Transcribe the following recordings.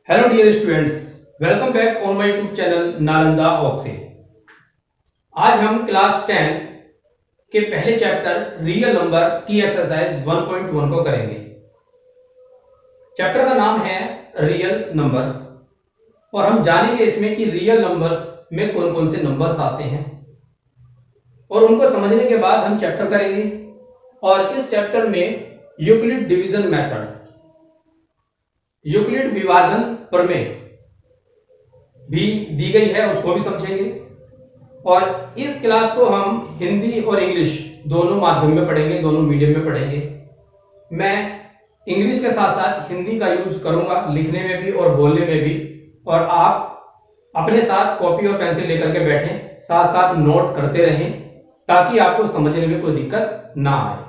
Hello dear students, welcome back on my YouTube channel Nalanda ऑक्से। आज हम क्लास 10 के पहले चैप्टर रियल नंबर की एक्सरसाइज 1.1 को करेंगे। चैप्टर का नाम है रियल नंबर और हम जानेंगे इसमें कि रियल नंबर्स में कौन कौन से नंबर्स आते हैं और उनको समझने के बाद हम चैप्टर करेंगे। और इस चैप्टर में यूक्लिड डिवीजन मेथड, यूक्लिड विभाजन प्रमेय भी दी गई है, उसको भी समझेंगे। और इस क्लास को हम हिंदी और इंग्लिश दोनों माध्यम में पढ़ेंगे, दोनों मीडियम में पढ़ेंगे। मैं इंग्लिश के साथ साथ हिंदी का यूज करूंगा लिखने में भी और बोलने में भी, और आप अपने साथ कॉपी और पेंसिल लेकर के बैठें, साथ साथ नोट करते रहें ताकि आपको समझने में कोई दिक्कत ना आए।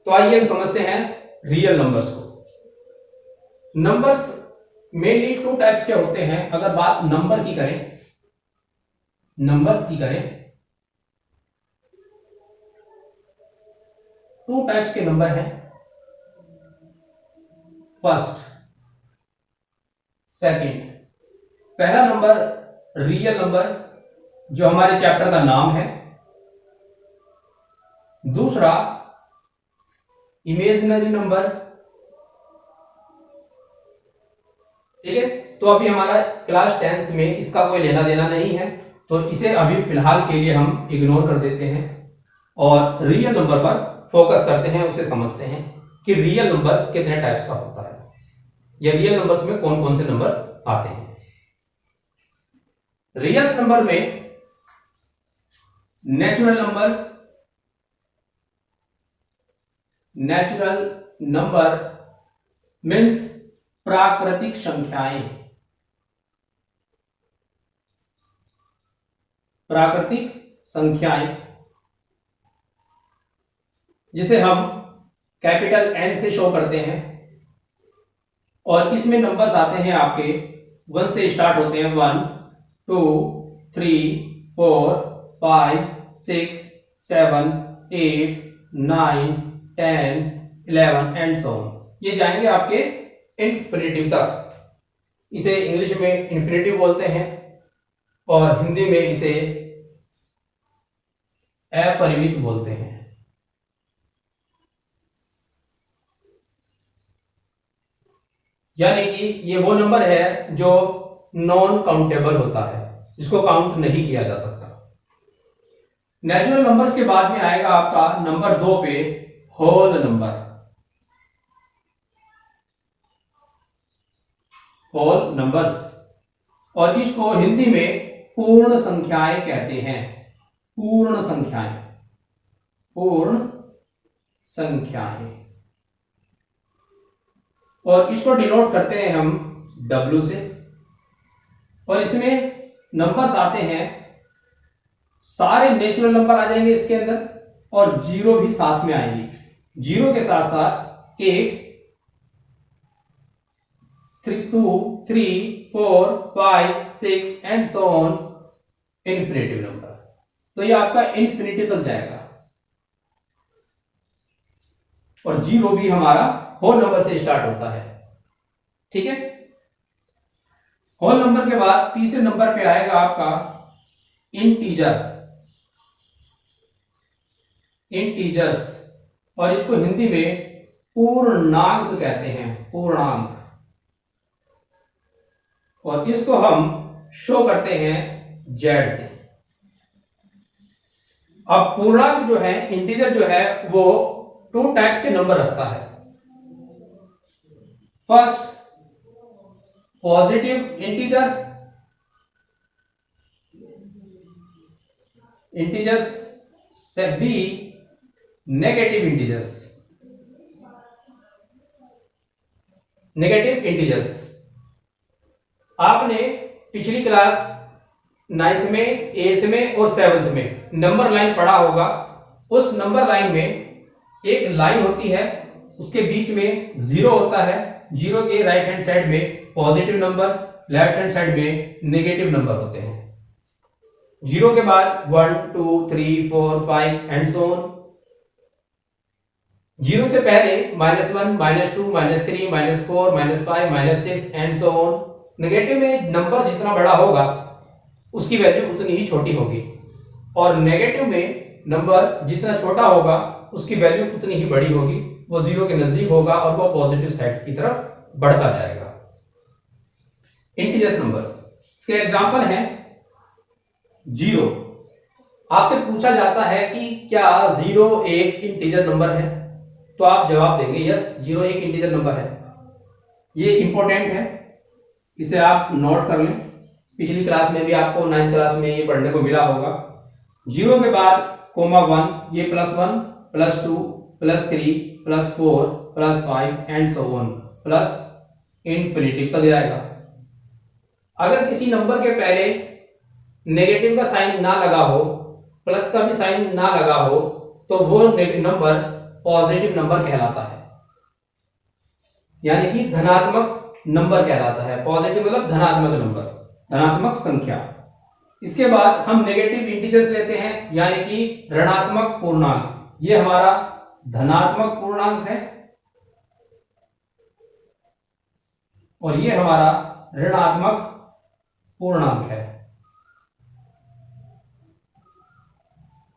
तो आइए हम समझते हैं रियल नंबर्स को। नंबर्स मेनली टू टाइप्स के होते हैं। अगर बात नंबर की करें, नंबर्स की करें, टू टाइप्स के नंबर हैं। First, second. पहला नंबर रियल नंबर जो हमारे चैप्टर का नाम है। दूसरा इमेजिनरी नंबर। ठीक है, तो अभी हमारा क्लास 10th में इसका कोई लेना देना नहीं है, तो इसे अभी फिलहाल के लिए हम इग्नोर कर देते हैं और रियल नंबर पर फोकस करते हैं, उसे समझते हैं कि रियल नंबर कितने टाइप्स का होता है या रियल नंबर्स में कौन कौन से नंबर्स आते हैं। रियल नंबर में natural number, natural number means प्राकृतिक संख्याएं, प्राकृतिक संख्याएं जिसे हम कैपिटल एन से शो करते हैं। और इसमें नंबर्स आते हैं आपके 1 से स्टार्ट होते हैं। 1 2 3 4 5 6 7 8 9 10 11 एंड सो ऑन। ये जाएंगे आपके इन्फिनिटिव तक। इसे इंग्लिश में इन्फिनिटिव बोलते हैं और हिंदी में इसे अपरिमित बोलते हैं। यानी कि ये वो नंबर है जो नॉन काउंटेबल होता है, जिसको काउंट नहीं किया जा सकता। नेचुरल नंबर्स के बाद में आएगा आपका नंबर 2 पे होल नंबर, होल नंबर्स, और इसको हिंदी में पूर्ण संख्याएं कहते हैं। पूर्ण संख्याएं, पूर्ण संख्याएं, और इसको डिनोट करते हैं हम W से। और इसमें नंबर्स आते हैं, सारे नेचुरल नंबर आ जाएंगे इसके अंदर और जीरो भी साथ में आएंगे। जीरो के साथ साथ 1 2 3 4 5 6 and so on, infinitive number. तो ये आपका इन्फिनिटी तक जाएगा और जीरो भी हमारा होल नंबर से स्टार्ट होता है। ठीक है, होल नंबर के बाद तीसरे नंबर पे आएगा आपका इंटीजर, इंटीजर्स, और इसको हिंदी में पूर्णांक कहते हैं, पूर्णांक। और इसको हम शो करते हैं Z से। अब पूर्णांक जो है, इंटीजर जो है, वो टू टाइप्स के नंबर रखता है। फर्स्ट पॉजिटिव इंटीजर, इंटीजर्स से बी नेगेटिव इंटीजर्स, नेगेटिव इंटीजर्स। आपने पिछली क्लास 9th में, 8th में और 7th में नंबर लाइन पढ़ा होगा। उस नंबर लाइन में एक लाइन होती है, उसके बीच में जीरो होता है। जीरो के राइट हैंड साइड में positive number, left hand side में नेगेटिव नंबर होते हैं। जीरो के बाद 1 2 3 4 5 एंड सो ऑन। जीरो से पहले -1 -2 -3 -4 -5 -6 एंड सो ऑन। नेगेटिव में नंबर जितना बड़ा होगा उसकी वैल्यू उतनी ही छोटी होगी, और नेगेटिव में नंबर जितना छोटा होगा उसकी वैल्यू उतनी ही बड़ी होगी, वो जीरो के नजदीक होगा और वो पॉजिटिव साइड की तरफ बढ़ता जाएगा। इंटीजर्स नंबर्स, इसके एग्जांपल हैं जीरो। आपसे पूछा जाता है कि क्या जीरो एक इंटीजर नंबर है, तो आप जवाब देंगे यस, जीरो एक इंटीजर नंबर है। ये इंपॉर्टेंट है, इसे आप नोट कर लें। पिछली क्लास में भी आपको 9th क्लास में ये पढ़ने को मिला होगा। जीरो के बाद कोमा 1, ये +1 +2 +3 +4 +5 and so on plus infinity तक जाएगा। अगर किसी नंबर के पहले नेगेटिव का साइन ना लगा हो, प्लस का भी साइन ना लगा हो, तो वो नंबर पॉजिटिव नंबर कहलाता है, यानी कि धनात्मक नंबर कहलाता है। पॉजिटिव मतलब धनात्मक नंबर, धनात्मक संख्या। इसके बाद हम नेगेटिव इंटीजर्स लेते हैं, यानी कि ऋणात्मक पूर्णांक। ये हमारा धनात्मक पूर्णांक है और ये हमारा ऋणात्मक पूर्णांक है।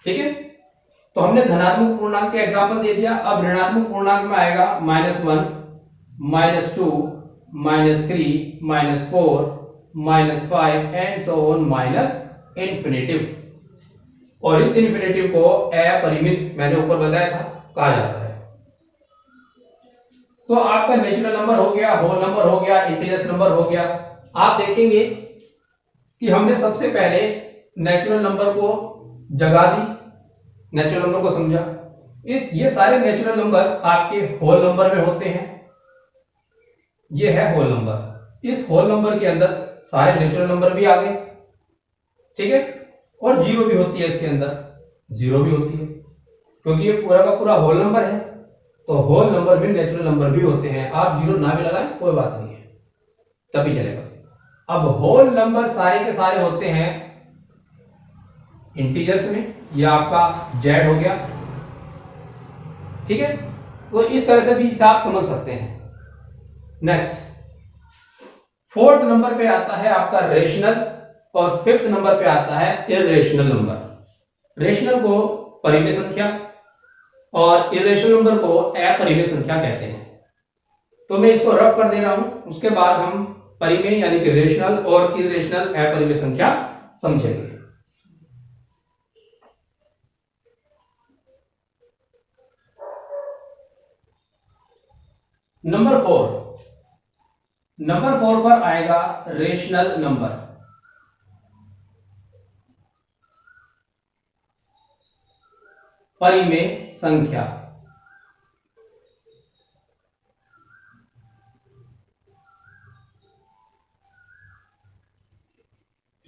ठीक है, तो हमने धनात्मक पूर्णांक के एग्जांपल दे दिया। अब ऋणात्मक पूर्णांक में आएगा -1 -2 -3 -4 -5 एंड सो ऑन इंफिनिटिव। और इस इंफिनिटिव को अपरिमित, मैंने ऊपर बताया था, कहा जाता है। तो आपका नेचुरल नंबर हो गया, होल नंबर हो गया, इंटीजर्स नंबर हो गया। आप देखेंगे कि हमने सबसे पहले नेचुरल नंबर को जगा दी, नेचुरल नंबर को समझा। ये सारे नेचुरल नंबर आपके होल नंबर में होते हैं। ये है होल नंबर। इस होल नंबर के अंदर सारे नेचुरल नंबर भी आ गए, ठीक है, और जीरो भी होती है, इसके अंदर जीरो भी होती है, क्योंकि ये पूरा का पूरा होल नंबर है। तो होल नंबर में नेचुरल नंबर भी होते हैं। आप जीरो ना भी लगाएं कोई बात नहीं है, तभी चलेगा। अब होल नंबर सारे के सारे होते हैं इंटीजर्स में, यह आपका जेड हो गया, ठीक है। तो इस तरह से भी आप समझ सकते हैं। नेक्स्ट, फोर्थ नंबर पे आता है आपका रेशनल और फिफ्थ नंबर पे आता है इर्रेशनल नंबर। रेशनल को परिमेय संख्या और इर्रेशनल नंबर को अपरिमेय संख्या कहते हैं। तो मैं इसको रफ कर दे रहा हूं, उसके बाद हम परिमेय यानी कि रेशनल और इर्रेशनल अपरिमेय संख्या समझेंगे। नंबर 4 पर आएगा रेशनल नंबर। परिमेय संख्या।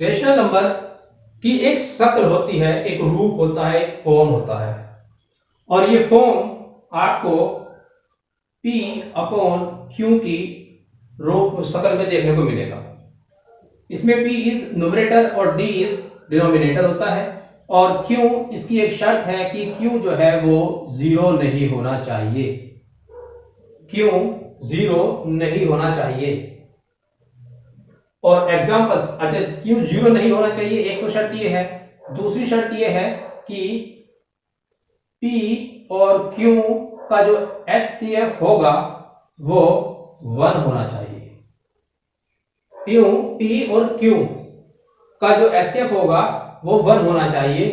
रेशनल नंबर की एक शक्ल होती है, एक रूप होता है, एक फॉर्म होता है, और ये फॉर्म आपको P/Q की रूप शक्ल में देखने को मिलेगा। इसमें P इज न्यूमरेटर और D इज डिनोमिनेटर होता है, और Q इसकी एक शर्त है कि Q जो है वो जीरो नहीं होना चाहिए। Q जीरो नहीं होना चाहिए। और एग्जांपल्स, अच्छा Q जीरो नहीं होना चाहिए, एक तो शर्त ये है। दूसरी शर्त ये है कि P और Q का जो HCF होगा वो 1 होना चाहिए। P और Q का जो HCF होगा वो 1 होना चाहिए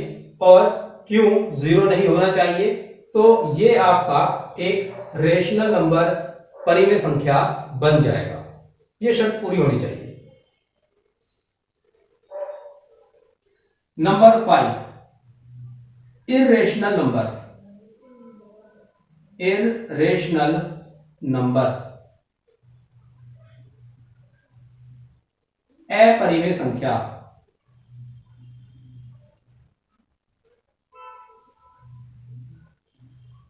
और Q जीरो नहीं होना चाहिए। तो ये आपका एक रेशनल नंबर, परिमेय संख्या बन जाएगा। ये शर्त पूरी होनी चाहिए। Number 5, irrational number. Irrational number, अपरिमेय संख्या।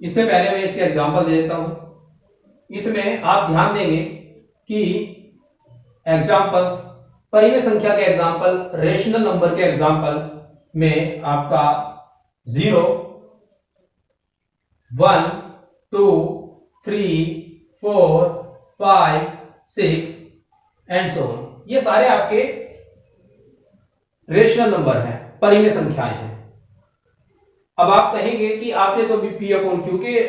इससे पहले मैं इसके एग्जांपल दे देता हूं। इसमें आप ध्यान देंगे कि एग्जांपल्स, परिमेय संख्या के एग्जांपल, रेशनल नंबर के एग्जांपल में आपका 0, 1, 2, 3, 4, 5, 6 एंड सो ऑन, ये सारे आपके रेशनल नंबर हैं, परिमेय संख्याएं हैं। अब आप कहेंगे कि आपने तो पी अपॉन क्यू के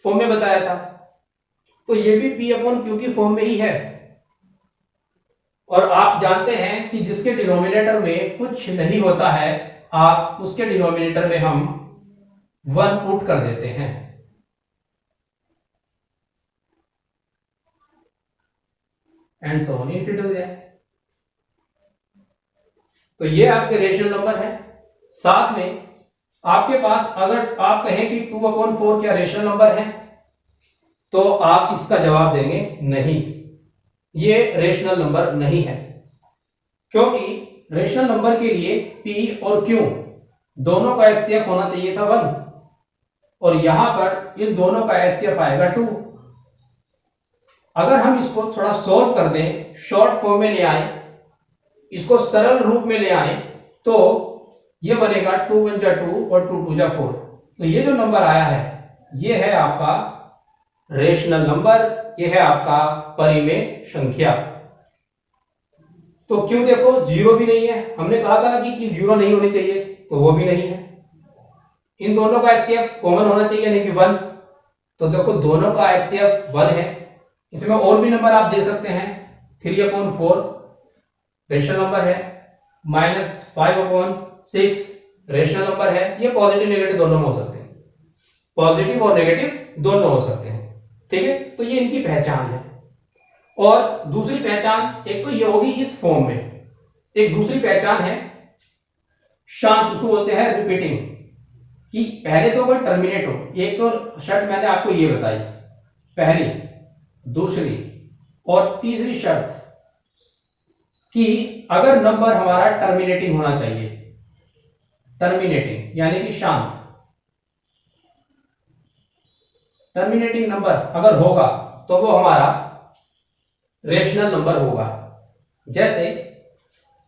फॉर्म में बताया था, तो ये भी पी अपॉन क्यू की फॉर्म में ही है। और आप जानते हैं कि जिसके डिनोमिनेटर में कुछ नहीं होता है, आप उसके डिनोमिनेटर में हम 1 पुट कर देते हैं। एंड सो ऑन इनफिनिटी हो जाए। तो ये आपके रेशनल नंबर है। साथ में आपके पास अगर आप कहें कि 2/4 क्या रेशनल नंबर है, तो आप इसका जवाब देंगे नहीं, ये रेशनल नंबर नहीं है। क्योंकि रेशनल नंबर के लिए p और q दोनों का HCF होना चाहिए था 1, और यहां पर इन दोनों का HCF आएगा 2। अगर हम इसको थोड़ा सोल्व कर दें, शॉर्ट फॉर्म में ले आए, इसको सरल रूप में ले आए, तो ये बनेगा 2 1 जा 2 और 2 2 जा 4। तो ये जो नंबर आया है, ये है आपका रेशनल नंबर, ये है आपका परिमेय संख्या। तो क्यों देखो जीरो भी नहीं है, हमने कहा था ना कि जीरो नहीं होनी चाहिए, तो वो भी नहीं है। इन दोनों का HCF कॉमन होना चाहिए, यानी कि 1। तो देखो दोनों का HCF 1 है। इसमें और भी नंबर आप दे सकते हैं, 3/4 रेशनल नंबर है, -5/6 रेशनल नंबर है। ये पॉजिटिव नेगेटिव दोनों में हो सकते हैं, पॉजिटिव और नेगेटिव दोनों हो सकते हैं, ठीक है। तो ये इनकी पहचान है। और दूसरी पहचान, एक तो ये होगी इस फॉर्म में, एक दूसरी पहचान है शांत, उसको बोलते हैं रिपीटिंग, कि पहले तो कोई टर्मिनेट हो। एक तो शर्त मैंने आपको ये बताई, पहली, दूसरी और तीसरी शर्त कि अगर नंबर हमारा टर्मिनेटिंग होना चाहिए, टर्मिनेटिंग यानी कि शांत, टर्मिनेटिंग नंबर अगर होगा तो वो हमारा रेशनल नंबर होगा। जैसे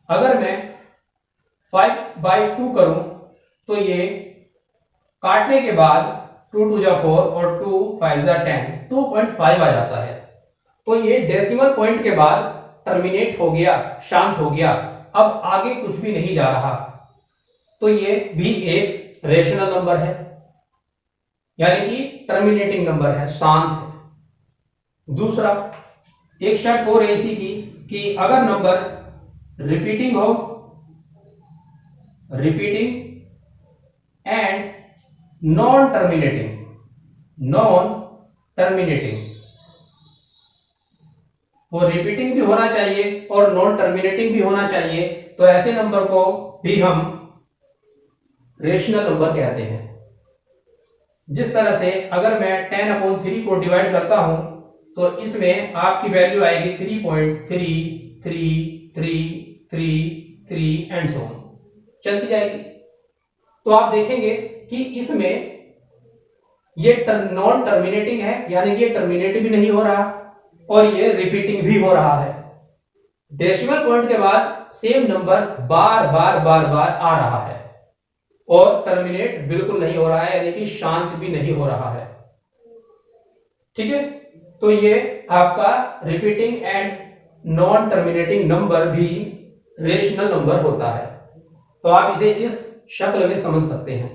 अगर मैं 5/2 करूं, तो ये काटने के बाद 2 2 जा 4 और 2 5 जा 10, 2.5 आ जाता है। तो ये डेसिमल पॉइंट के बाद टर्मिनेट हो गया, शांत हो गया, अब आगे कुछ भी नहीं जा रहा। तो ये भी एक रेशनल नंबर है, यानी कि टर्मिनेटिंग नंबर है, शांत है। दूसरा, एक शर्त और ऐसी की कि अगर नंबर रिपीटिंग हो, repeating and non terminating, non terminating, वो रिपीटिंग भी होना चाहिए और नॉन टर्मिनेटिंग भी होना चाहिए, तो ऐसे नंबर को भी हम रेशनल नंबर कहते हैं। जिस तरह से अगर मैं 10/3 को डिवाइड करता हूं, तो इसमें आपकी वैल्यू आएगी 3.33333 एंड सो ऑन, चलती जाएगी। तो आप देखेंगे कि इसमें ये नॉन टर्मिनेटिंग है, यानी कि ये टर्मिनेट भी नहीं हो रहा और ये रिपीटिंग भी हो रहा है। डेसिमल पॉइंट के बाद सेम नंबर बार बार बार बार आ रहा है और टर्मिनेट बिल्कुल नहीं हो रहा है, यानी कि शांत भी नहीं हो रहा है, ठीक है। तो ये आपका repeating and non terminating number भी रेशनल नंबर होता है। तो आप इसे इस शक्ल में समझ सकते हैं,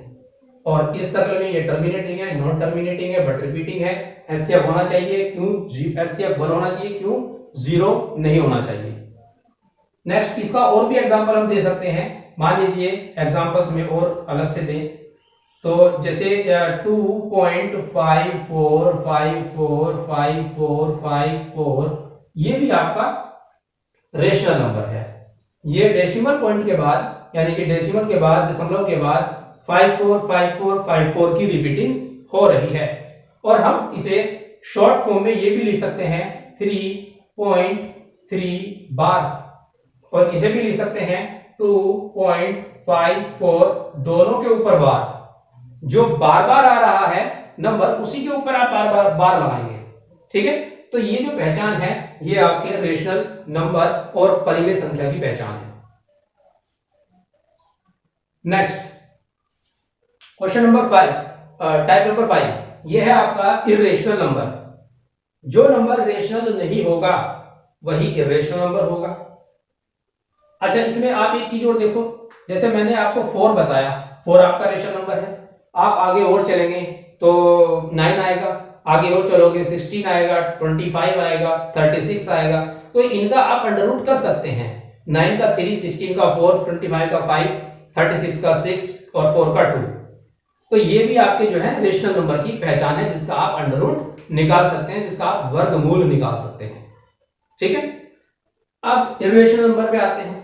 और इस शक्ल में ये टर्मिनेटिंग है, नॉन टर्मिनेटिंग है, बट रिपीटिंग है। HCF होना चाहिए, क्यों HCF 1 होना चाहिए, क्यों 0 नहीं होना चाहिए। नेक्स्ट, इसका और भी एग्जांपल हम दे सकते हैं। मान लीजिए एग्जांपल्स में और अलग से दें, तो जैसे 2.54545454, ये भी आपका रेशनल नंबर है। ये डेसिमल पॉइंट के बाद, यानी कि डेसिमल के बाद, दशमलव के बाद 545454 की रिपीटिंग हो रही है। और हम इसे शॉर्ट फॉर्म में ये भी लिख सकते हैं 3.3 बार, और इसे भी लिख सकते हैं 2.54, दोनों के ऊपर बार। जो बार बार आ रहा है नंबर, उसी के ऊपर आप बार बार बार लगाएंगे, ठीक है। तो ये जो पहचान है, ये आपके रेशनल नंबर और परिमेय संख्या की पहचान है। Next, question number 5, type number 5, ये है आपका इर्रेशनल नंबर। जो नंबर रेशनल नहीं होगा वही इर्रेशनल नंबर होगा। अच्छा, इसमें आप एक चीज और देखो, जैसे मैंने आपको 4 बताया, 4 आपका रेशनल नंबर है। आप आगे और चलेंगे तो 9 आएगा, आगे और चलोगे 16 आएगा, 25 आएगा, 36 आएगा। तो इनका आप अंडर रूट कर सकते हैं। 9 का 3, 16 का 4, 25 का 5, 36 का 6 और 4 का 2। तो ये भी आपके जो है रेशनल नंबर की पहचान है, जिसका आप अंडर रूट निकाल सकते हैं, जिसका आप वर्गमूल निकाल सकते हैं। ठीक है। अब इर्रेशनल नंबर पे आते हैं।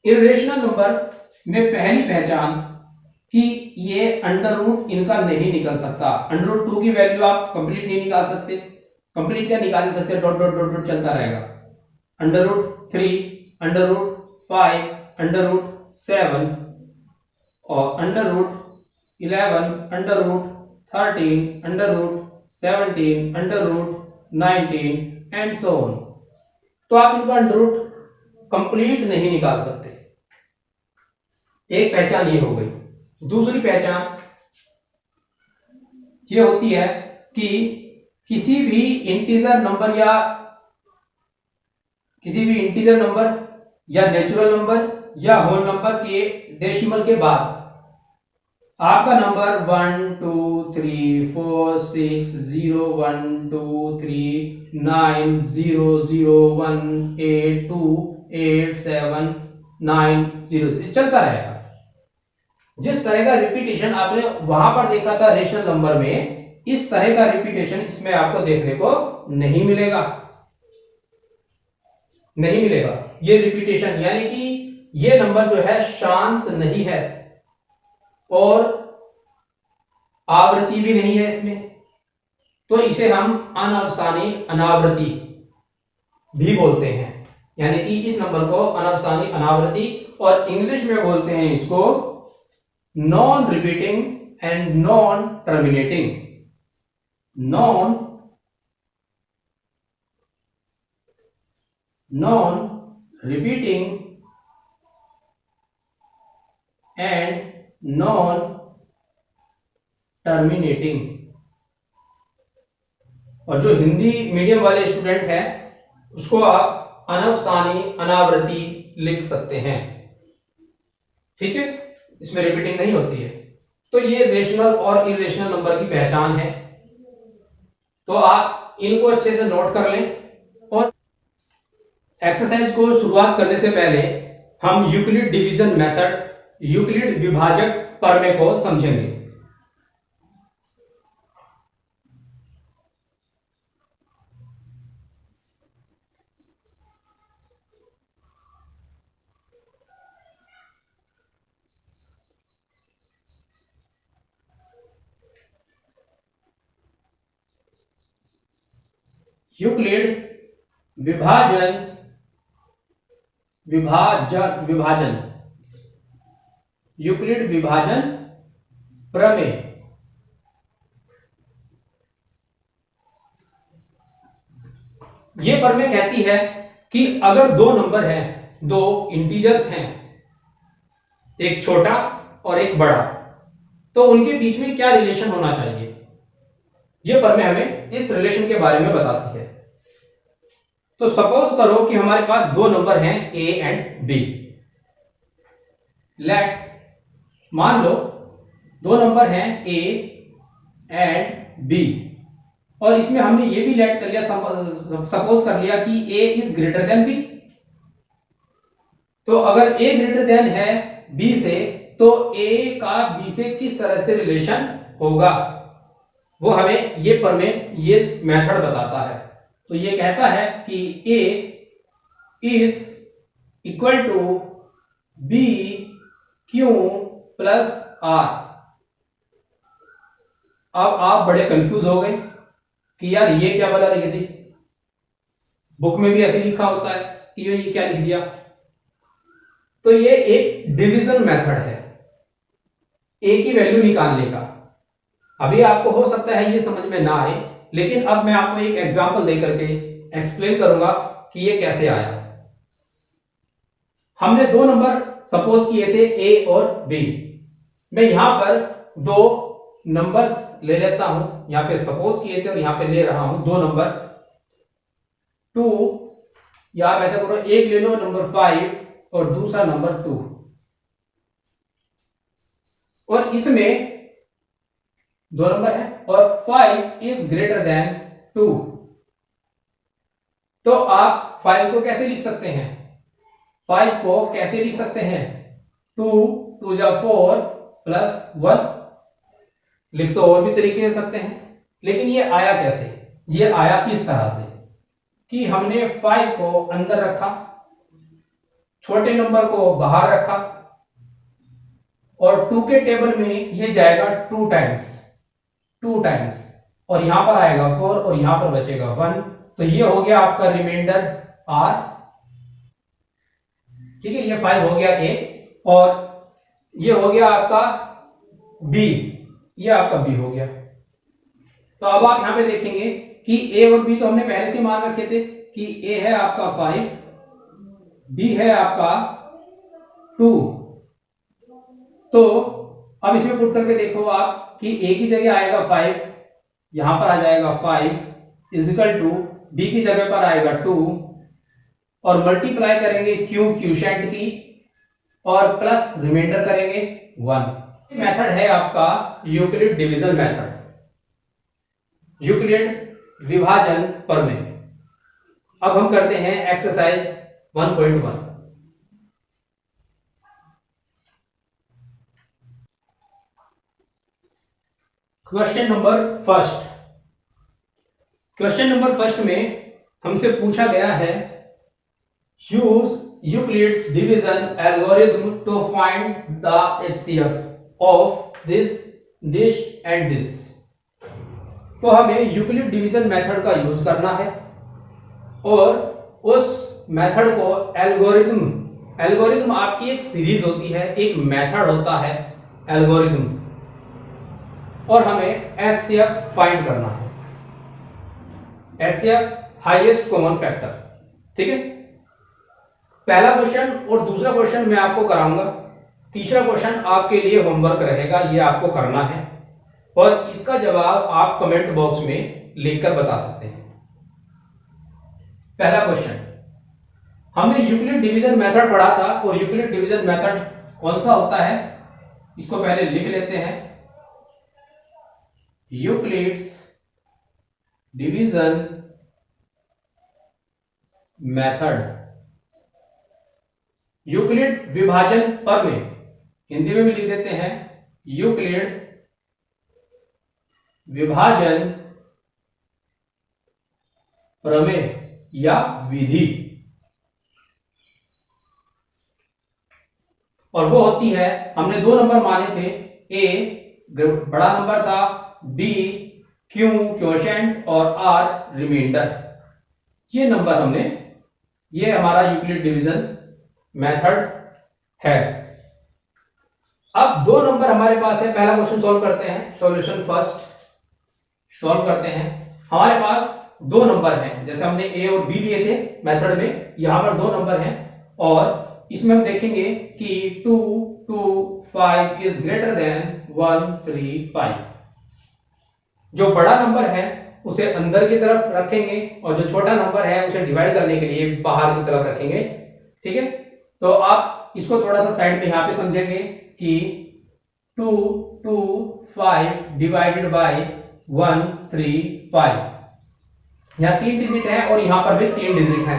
इर्रेशनल नंबर में पहली पहचान कि ये अंडर रूट इनका नहीं निकल सकता। अंडर रूट 2 की वैल्यू आप कंप्लीट नहीं निकाल सकते। कंप्लीट क्या निकाल नहीं सकते, डॉट डॉट डॉट डॉट चलता रहेगा। Under root 3, under root 5, under root 7 और under root 11, under root 13, under root 17, under root 19 and so on. तो आप इनका अंडर रूट कंप्लीट नहीं निकाल सकते। एक पहचान ये हो गई। दूसरी पहचान ये होती है कि किसी भी इंटीजर नंबर या नेचुरल नंबर या होल नंबर के डेसिमल के बाद आपका नंबर 1 2 3 4 6 0 1 2 3 9 0 0 1 8 2 8 7 9 0 चलता रहेगा। जिस तरह का रिपीटेशन आपने वहां पर देखा था रेशनल नंबर में, इस तरह का रिपीटेशन इसमें आपको देखने को नहीं मिलेगा। ये रिपीटेशन यानी कि ये नंबर जो है शांत नहीं है और आवृत्ति भी नहीं है इसमें, तो इसे हम अनअवसानी अनावृत्ति भी बोलते हैं। यानी कि इस नंबर को अनअवसानी अनावृत्ति, और इंग्लिश में बोलते हैं इसको non repeating and non terminating. Non repeating and non terminating. और जो हिंदी मीडियम वाले स्टूडेंट हैं उसको आप अनअवसानी अनावृत्ति लिख सकते हैं। ठीक है, इसमें रिपीटिंग नहीं होती है। तो ये रेशनल और इरेशनल नंबर की पहचान है। तो आप इनको अच्छे से नोट कर लें। और एक्सरसाइज को शुरुआत करने से पहले हम यूक्लिड डिवीजन मेथड, यूक्लिड विभाजक प्रमेय को समझेंगे। यूक्लिड विभाजन यूक्लिड विभाजन प्रमेय। यह प्रमेय कहती है कि अगर दो नंबर हैं, दो इंटीजर्स हैं, एक छोटा और एक बड़ा, तो उनके बीच में क्या रिलेशन होना चाहिए। यह प्रमेय हमें इस रिलेशन के बारे में बताती है। तो सपोज करो कि हमारे पास दो नंबर हैं ए एंड बी। मान लो दो नंबर हैं ए एंड बी, और इसमें हमने ये भी लेट कर लिया, सपोज कर लिया कि A is greater then B. तो अगर ए ग्रेटर देन है बी से, तो ए का बी से किस तरह से रिलेशन होगा, वो हमें ये प्रमेय, ये मेथड बताता है। तो ये कहता है कि A is equal to B Q plus R. अब आप बड़े कंफ्यूज हो गए कि यार ये क्या वाला लिख दी, बुक में भी ऐसे लिखा होता है कि ये क्या लिख दिया। तो ये एक डिवीजन मेथड है ए की वैल्यू निकालने का। अभी आपको हो सकता है ये समझ में ना आए, लेकिन अब मैं आपको एक एग्जांपल देकर के एक्सप्लेन करूंगा कि ये कैसे आया। हमने दो नंबर सपोज किए थे ए और बी। मैं यहां पर दो नंबर्स ले लेता हूं, यहां पे सपोज किए थे और यहां पे ले रहा हूं दो नंबर 2 या आप ऐसा करो, एक ले लो नंबर 5 और दूसरा नंबर 2, और इसमें 2 नंबर है और 5 इज ग्रेटर देन 2। तो आप 5 को कैसे लिख सकते हैं? 5 को कैसे लिख सकते हैं? 2 2 जा 4 प्लस 1। लिख तो और भी तरीके से सकते हैं, लेकिन ये आया कैसे? ये आया इस तरह से कि हमने 5 को अंदर रखा, छोटे नंबर को बाहर रखा, और 2 के टेबल में ये जाएगा 2 टाइम्स, और यहां पर आएगा 4 और यहां पर बचेगा 1। तो ये हो गया आपका रिमाइंडर r। ठीक है, ये 5 हो गया a, और ये हो गया आपका b, ये आपका b हो गया। तो अब आप यहां पे देखेंगे कि a और b तो हमने पहले से मान रखे थे कि a है आपका 5, b है आपका 2। तो अब इसमें पुट करके देखो आप कि a की जगह आएगा 5, यहां पर आ जाएगा 5 इजिकल टू b की जगह पर आएगा 2, और मल्टीप्लाई करेंगे क्यूशेंट की, और प्लस रिमाइंडर करेंगे 1। मेथड है आपका यूक्लिड डिवीजन मेथड, यूक्लिड विभाजन प्रमेय। अब हम करते हैं एक्सरसाइज 1.1। क्वेश्चन नंबर फर्स्ट में हमसे पूछा गया है, use Euclid's division algorithm to find the HCF of this and this. तो हमें यूक्लिड डिवीजन मेथड का यूज करना है, और उस मेथड को एल्गोरिथम आपकी एक सीरीज होती है, एक मेथड होता है एल्गोरिथम, और हमें एचसीएफ फाइंड करना है, एचसीएफ हाईएस्ट कॉमन फैक्टर। ठीक है, पहला क्वेश्चन और दूसरा क्वेश्चन मैं आपको कराऊंगा, तीसरा क्वेश्चन आपके लिए होमवर्क रहेगा, ये आपको करना है, और इसका जवाब आप कमेंट बॉक्स में लिखकर बता सकते हैं। पहला क्वेश्चन, हमने यूक्लिड डिवीजन मेथड पढ़ा था, और यूक्लिड डिवीजन मेथड कौन सा होता है इसको पहले लिख लेते हैं। यूक्लिड्स डिवीजन मेथड, यूक्लिड विभाजन प्रमेय, हिंदी में भी लिख देते हैं यूक्लिड विभाजन प्रमेय या विधि, और वो होती है, हमने 2 नंबर माने थे, a बड़ा नंबर था, b क्वोशेंट और r रिमाइंडर। ये नंबर हमने, ये हमारा यूक्लिड डिवीजन मेथड है। अब 2 नंबर हमारे पास है, पहला क्वेश्चन सॉल्व करते हैं, सॉल्यूशन फर्स्ट सॉल्व करते हैं। हमारे पास 2 नंबर हैं, जैसे हमने a और b लिए थे मेथड में, यहां पर 2 नंबर हैं, और इसमें हम देखेंगे कि 2 2 5 इज ग्रेटर देन 1 3 5। जो बड़ा नंबर है उसे अंदर की तरफ रखेंगे, और जो छोटा नंबर है उसे डिवाइड करने के लिए बाहर की तरफ रखेंगे। ठीक है, तो आप इसको थोड़ा सा साइड में यहां पे समझेंगे कि 2 2 5 डिवाइडेड बाय 1 3 5, यहां 3 डिजिट है और यहां पर भी 3 डिजिट है,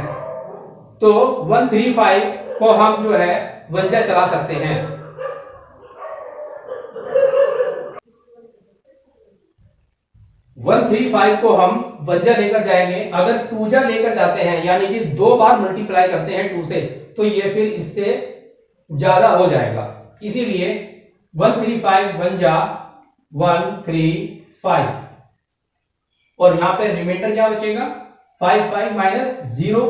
तो 1 3 5 को हम जो है वंजा चला सकते हैं। 1 3 5 को हम वंजा लेकर जाएंगे, अगर 2 जा लेकर जाते हैं, यानी कि 2 बार मल्टीप्लाई करते हैं 2 से, तो ये फिर इससे ज्यादा हो जाएगा, इसीलिए 1 3 5 वंजा 1 3 5, और यहां पे रिमाइंडर क्या बचेगा, 5 5 माइनस 0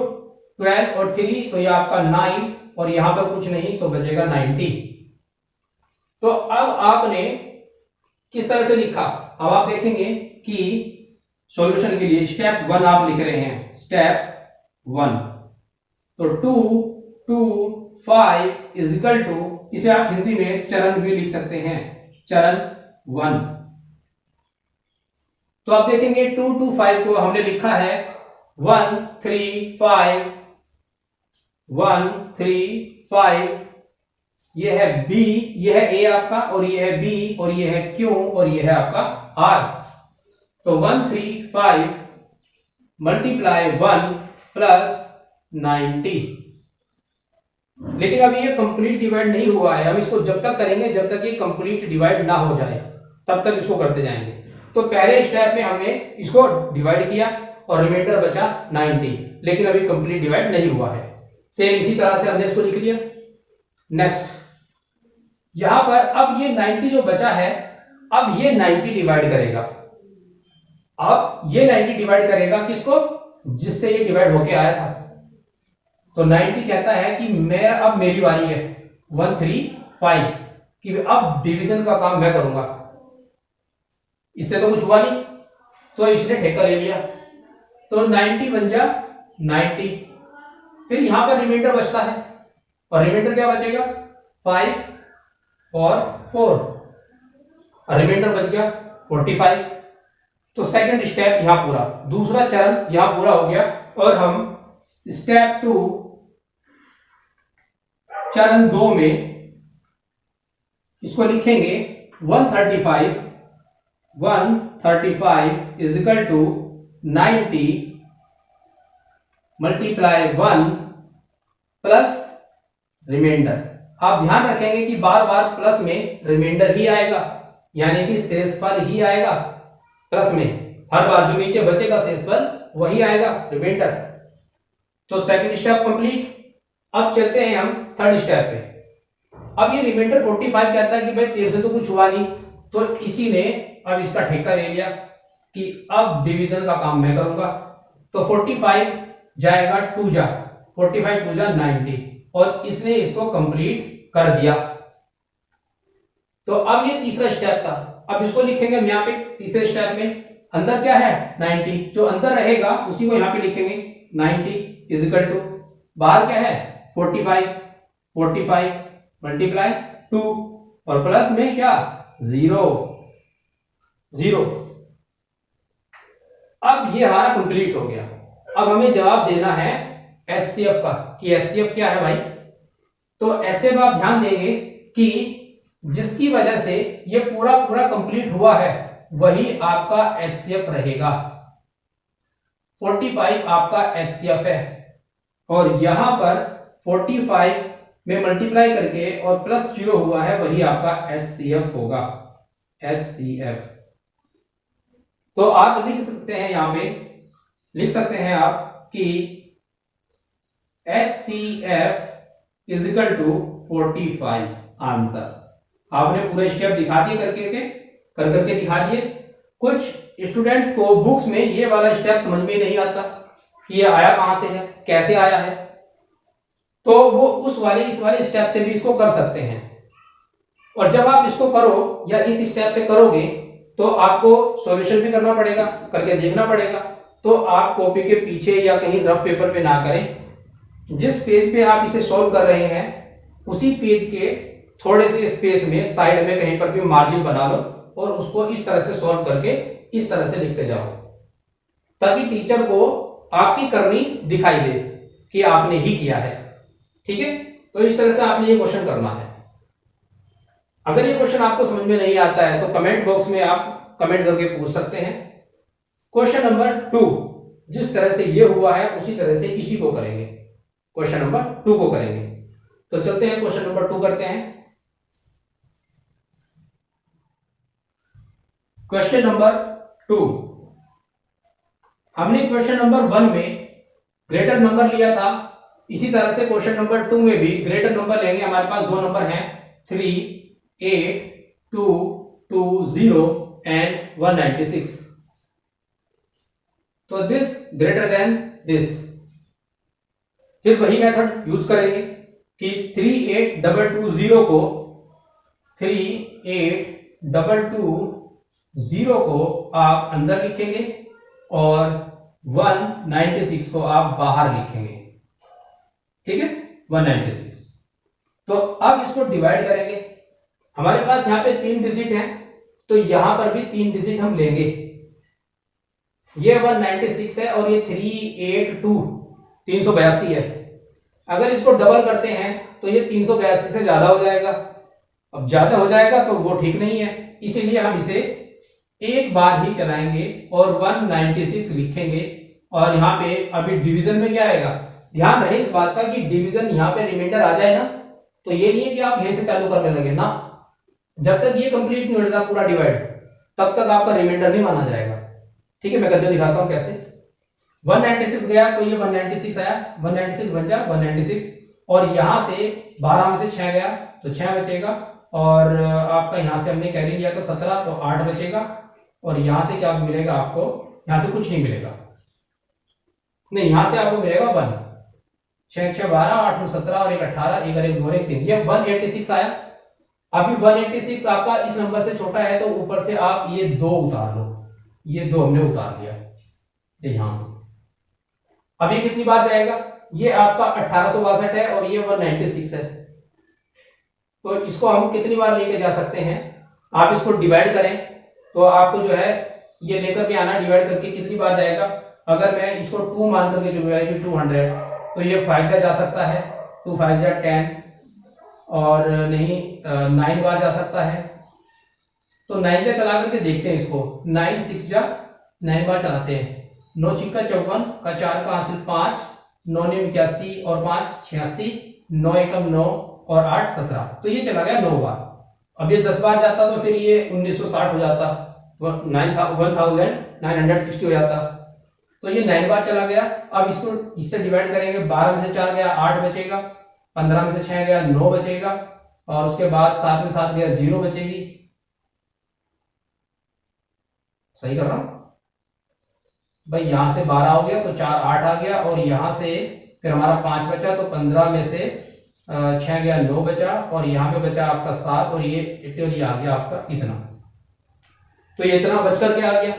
12 और 3, तो ये आपका 9, और यहां पर कुछ नहीं तो बचेगा 90। तो अब आपने किस तरह से लिखा, अब आप देखेंगे कि सॉल्यूशन के लिए स्टेप 1 आप लिख रहे हैं, स्टेप 1, तो 2 2 5 इज इक्वल टू, इसे आप हिंदी में चरण भी लिख सकते हैं, चरण 1। तो आप देखेंगे 2 2 5 को हमने लिखा है 1 3 5 1 3 5, ये है B, ये है A आपका, और ये है B, और ये है Q, और ये है आपका R। तो 1 3 5 मल्टीप्लाई 1 प्लस 90। लेकिन अभी ये कंप्लीट डिवाइड नहीं हुआ है, हम इसको जब तक करेंगे जब तक ये कंप्लीट डिवाइड ना हो जाए तब तक इसको करते जाएंगे। तो पहले स्टेप में हमने इसको डिवाइड किया और रिमाइंडर बचा 90, लेकिन अभी कंप्लीट डिवाइड नहीं हुआ है। सेम इसी तरह से हमने इसको लिख लिया। नेक्स्ट यहां पर अब ये 90 जो बचा है, अब ये 90 डिवाइड करेगा। अब ये 90 डिवाइड करेगा किसको? जिससे ये डिवाइड होके आया था। तो 90 कहता है कि मैं, अब मेरी बारी है 1 3 5 कि अब डिवीजन का काम मैं करूंगा। इससे तो कुछ हुआ नहीं, तो इसने ठेका ले लिया। तो 90 बन जा 90, फिर यहां पर रिमाइंडर बचता है, और रिमाइंडर क्या बचेगा? 5 और 4, रिमाइंडर बच गया 45। तो सेकंड स्टेप यहां पूरा, दूसरा चरण यहां पूरा हो गया। और हम स्टेप 2 चरण 2 में इसको लिखेंगे 135 is equal to 90 multiply 1 plus remainder. आप ध्यान रखेंगे कि बार बार प्लस में रिमाइंडर ही आएगा, यानी कि शेषफल ही आएगा प्लस में। हर बार जो नीचे बचेगा शेषफल वही आएगा, रिमाइंडर। तो सेकंड स्टेप कंप्लीट। अब चलते हैं हम थर्ड स्टेप पे। अब ये रिमाइंडर 45 कहता है कि भाई तेरे से तो कुछ हुआ नहीं, तो इसी ने अब इसका ठेका ले लिया कि अब डिवीजन का काम मैं करूंगा। तो 45 जाएगा 2 जा, 45 2 जा 90, और इसने इसको कंप्लीट कर दिया। तो अब ये तीसरा स्टेप था। अब इसको लिखेंगे हम यहाँ पे तीसरे स्टेप में। अंदर क्या है? 90, जो अंदर रहेगा उसी को यहाँ पे लिखेंगे 90 इज इक्वल टू, बाहर क्या है? 45 मल्टीप्लाई 2 और प्लस में क्या? 0। अब ये हमारा कंप्लीट हो गया। अब हमें जवाब देना है HCF का, कि HCF क्या है भाई। तो HCF आप ध्यान देंगे कि जिसकी वजह से ये पूरा कंप्लीट हुआ है वही आपका HCF रहेगा। 45 आपका HCF है, और यहां पर 45 में मल्टीप्लाई करके और प्लस 0 हुआ है, वही आपका HCF होगा, HCF। तो आप लिख सकते हैं, यहां पे लिख सकते हैं आप कि HCF is equal to 45 answer. आपने पूरा स्टेप दिखा दिए करके दिखा दिए। कुछ स्टूडेंट्स को बुक्स में ये वाला स्टेप समझ में नहीं आता कि ये आया कहां से है, कैसे आया है, तो वो इस वाले स्टेप से भी इसको कर सकते हैं। और जब आप इसको करो या इस स्टेप से करोगे तो आपको सॉल्यूशन भी करना पड़ेगा, करके देखना पड़ेगा। तो आप कॉपी के पीछे या कहीं रफ पेपर पे ना करें। जिस पेज पे आप इसे सॉल्व कर रहे हैं उसी पेज के थोड़े से स्पेस में साइड में कहीं पर भी मार्जिन बना लो और उसको इस तरह से सॉल्व करके इस तरह से लिखते जाओ, ताकि टीचर को आपकी करनी दिखाई दे कि आपने ही किया है। ठीक है, तो इस तरह से आपने ये क्वेश्चन करना है। अगर ये क्वेश्चन आपको समझ में नहीं आता है तो कमेंट बॉक्स में आप कमेंट करके पूछ सकते हैं। क्वेश्चन नंबर 2 जिस तरह से ये हुआ है उसी तरह से इसी को करेंगे, क्वेश्चन नंबर 2 को करेंगे। तो चलते हैं क्वेश्चन नंबर 2 करते हैं। क्वेश्चन नंबर 2, हमने क्वेश्चन नंबर 1 में ग्रेटर नंबर लिया था, इसी तरह से क्वेश्चन नंबर 2 में भी ग्रेटर नंबर लेंगे। हमारे पास दो नंबर हैं 3, 8, 2, 2, 0 एंड 196। तो दिस ग्रेटर देन दिस। फिर वही मेथड यूज करेंगे कि 38220 को 38220 को आप अंदर लिखेंगे और 196 को आप बाहर लिखेंगे। ठीक है, 196। तो अब इसको डिवाइड करेंगे। हमारे पास यहां पे 3 डिजिट हैं, तो यहां पर भी 3 डिजिट हम लेंगे। ये 196 है और ये 382 382 है। अगर इसको डबल करते हैं तो ये 382 से ज्यादा हो जाएगा। अब ज्यादा हो जाएगा तो वो ठीक नहीं है, इसीलिए हम इसे एक बार ही चलाएंगे और 196 लिखेंगे। और यहाँ पे अभी डिवीजन में क्या आएगा, ध्यान रहे इस बात का कि डिवीजन यहाँ पे रिमाइंडर आ जाए ना, तो ये नहीं है कि आप यहीं से चालू करने लगे ना, जब तक ये कंप्लीट नहीं हो जाता पूरा डिवाइड तब तक आपका रिमाइंडर नहीं माना जाएगा। ठीक है, मैं करके दिखाता हूं कैसे। 196 गया तो ये 196 आया, 196 बन जा 196, और यहां से 12 में से 6 गया तो 6 बचेगा, और आपका यहां से हमने कैरी लिया तो 17 तो 8 बचेगा, और यहां से क्या मिलेगा आपको, यहां से कुछ नहीं मिलेगा, नहीं यहां से आपको मिलेगा 1, 6 6 12 8 9 17 और 1 18, 1 1 2 1 3, ये 186 आया। अभी 186 आपका इस नंबर से छोटा है तो ऊपर से आप ये 2 उतार लो, ये 2 हमने उतार लिया यहां से। अब ये कितनी बार जाएगा, ये आपका 1862 है और ये 196 है, तो इसको हम कितनी बार लेके जा सकते हैं, आप इसको डिवाइड करें तो आपको जो है ये लेकर के आना, डिवाइड करके कितनी बार जाएगा। अगर मैं इसको 2 मान करके जो है 200, तो ये 5 जा सकता है, 2 5 10, और नहीं 9 बार जा सकता है, तो 9 जा चला करके देखते हैं इसको, 9 6 जा 9 बार चलाते हैं, 9 छिक्का 54 का 4 का हासिल 5, 9 ने 81 और 5 86, 9 एकम 9 और 8 17, तो ये चला गया 9 बार। अब ये 10 बार जाता तो फिर ये 1960 हो जाता, 1960 हो जाता, तो ये 9 बार चला गया। अब इसको इससे डिवाइड करेंगे, 12 में से 4 गया 8 बचेगा, 15 में से 6 गया 9 बचेगा, और उसके बाद 7 में 7 गया 0 बचेगी। सही कर रहा हूं भाई, यहां से 12 हो गया तो 4 8 आ गया, और यहां से फिर हमारा 5 बचा, तो 15 में से 6 गया 9 बचा, और यहां पे बचा आपका 7, और ये आ गया आपका इतना, तो ये इतना बच करके आ गया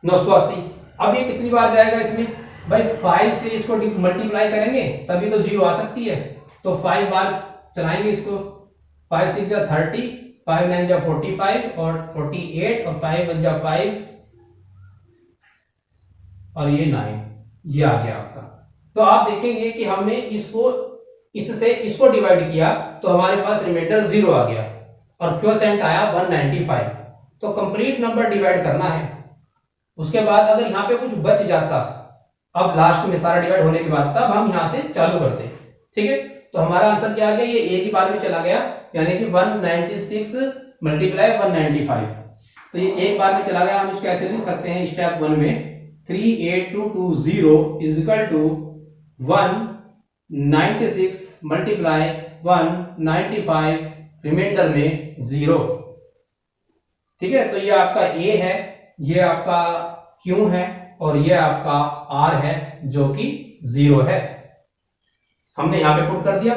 980। अब ये कितनी बार जाएगा इसमें भाई, 5 से इसको मल्टीप्लाई करेंगे तभी तो 0 आ सकती है, तो 5 बार चलाएंगे इसको, 5 6 जा 30, 5 9 जा 45 और 48, और 5 1 जा 5 और ये 9, ये आ गया आपका। तो आप देखेंगे कि हमने इससे इसको डिवाइड किया तो हमारे पास रिमाइंडर 0 आ गया, और क्वोशेंट आया 195। तो कंप्लीट नंबर डिवाइड करना है, उसके बाद अगर यहां पे कुछ बच जाता, अब लास्ट में सारा डिवाइड होने के बाद तब हम यहां से चालू करते। ठीक है, तो हमारा आंसर क्या आ गया, ये एक ही बार में चला गया, यानी कि 196 मल्टीप्लाई 195, तो ये एक बार में चला गया। हम इसको ऐसे लिख सकते हैं स्टेप 1 में 38220 is equal to 196 multiply 195 remainder में 0। ठीक है, तो ये आपका ए है, ये आपका क्यू है, और ये आपका आर है जो कि 0 है, हमने यहां पे पुट कर दिया।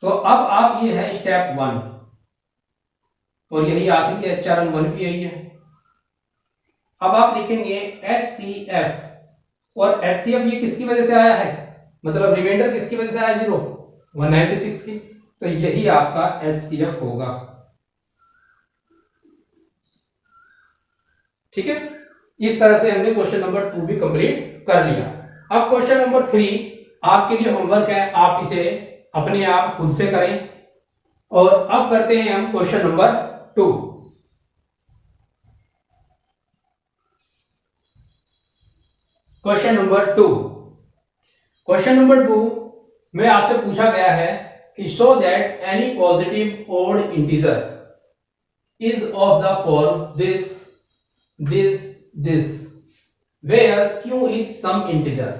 तो अब आप, ये है स्टेप 1, और यही आखिरी है, चरण 1 भी यही है। अब आप लिखेंगे HCF, और HCF ये किसकी वजह से आया है, मतलब रिमाइंडर किसकी वजह से आया 0, 196 की, तो यही आपका HCF होगा। ठीक है, इस तरह से हमने क्वेश्चन नंबर 2 भी कंप्लीट कर लिया। अब क्वेश्चन नंबर 3 आपके लिए होमवर्क है, आप इसे अपने आप खुद से करें। और अब करते हैं हम question number 2। Question number 2, question number 2 में आपसे पूछा गया है कि show that any positive odd integer is of the form this where q is some integer।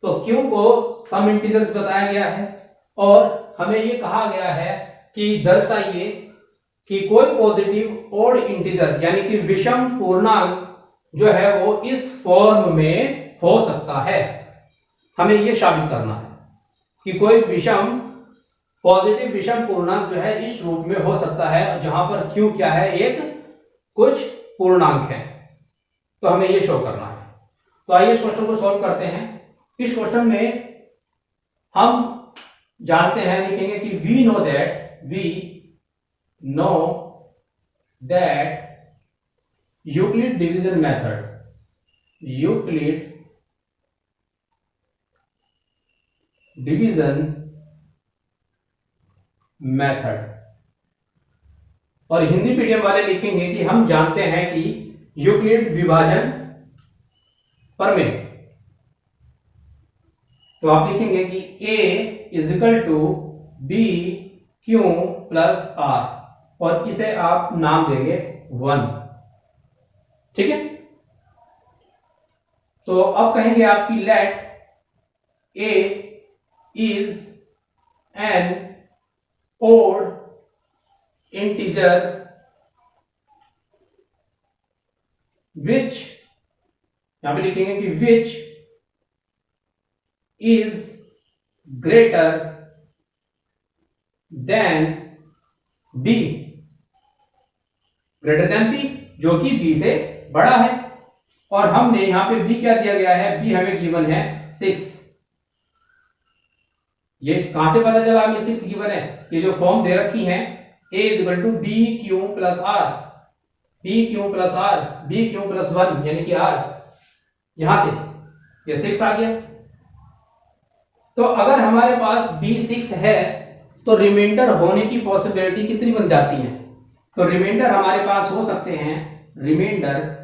तो q को सम इंटीजर्स बताया गया है, और हमें ये कहा गया है कि दर्शाइए कि कोई पॉजिटिव ओड इंटीजर यानी कि विषम पूर्णांक जो है वो इस फॉर्म में हो सकता है। हमें ये साबित करना है कि कोई पॉजिटिव विषम पूर्णांक जो है इस रूप में हो सकता है, जहां पर q क्या है, एक कुछ पूर्णांक है, तो हमें ये शो करना है। तो आइए इस क्वेश्चन को सॉल्व करते हैं। इस क्वेश्चन में हम जानते हैं, लिखेंगे कि we know that Euclid division method division method. और हिंदी मीडियम वाले लिखेंगे कि हम जानते हैं कि यूक्लिड विभाजन प्रमेय। तो आप लिखेंगे कि a is equal to B Q plus r, और इसे आप नाम देंगे 1। ठीक है। तो अब कहेंगे आपकी let a is an odd integer which, यहां पे लिखेंगे कि which is greater than b, greater than b, जो कि b से बड़ा है। और हमने यहां पे b क्या दिया गया है, b हमें गिवन है 6। ये कहां से पता चला हमें 6 गिवन है, ये जो फॉर्म दे रखी है a is equal to B Q plus r, b Q plus r, b Q plus 1 यानी कि r, यहां से ये 6 आ गया। तो अगर हमारे पास b 6 है तो रिमाइंडर होने की पॉसिबिलिटी कितनी बन जाती है? तो रिमाइंडर हमारे पास हो सकते हैं, remainder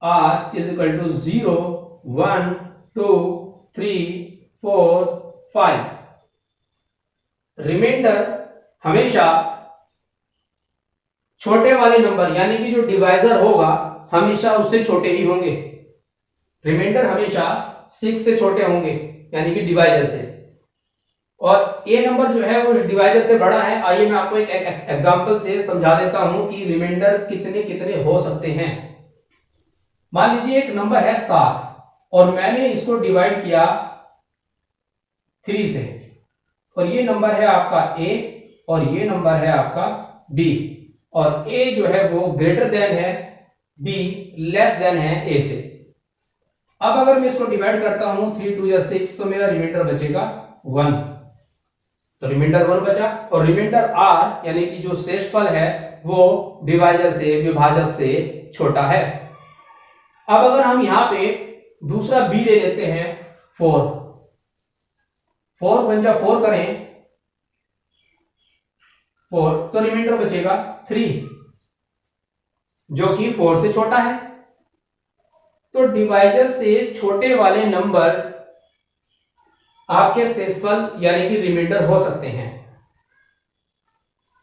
r is equal to 0 1 2 3 4 5। Remainder हमेशा छोटे वाले नंबर यानी कि जो डिवाइजर होगा हमेशा उससे छोटे ही होंगे। रिमाइंडर हमेशा 6 से छोटे होंगे यानी कि डिवाइजर से, और ए नंबर जो है वो डिवाइजर से बड़ा है। आइए मैं आपको एक एग्जांपल से समझा देता हूं कि रिमाइंडर कितने कितने हो सकते हैं। मान लीजिए एक नंबर है 7 और मैंने इसको डिवाइड किया 3 से, और ये नंबर है आपका a और ये नंबर है आपका b, और a जो है वो ग्रेटर देन है b, लेस देन है a से। अब अगर मैं इसको डिवाइड करता हूं 3 2 या 6 तो मेरा रिमाइंडर बचेगा 1। तो रिमाइंडर 1 बचा, और रिमाइंडर r यानी कि जो शेषफल है वो डिवाइजर से, विभाजक से छोटा है। अब अगर हम यहां पे दूसरा b ले लेते हैं 4, 4 पंजा 4 करें 4, तो रिमाइंडर बचेगा 3 जो कि 4 से छोटा है। तो डिवाइजर से छोटे वाले नंबर आपके शेषफल यानी कि रिमाइंडर हो सकते हैं।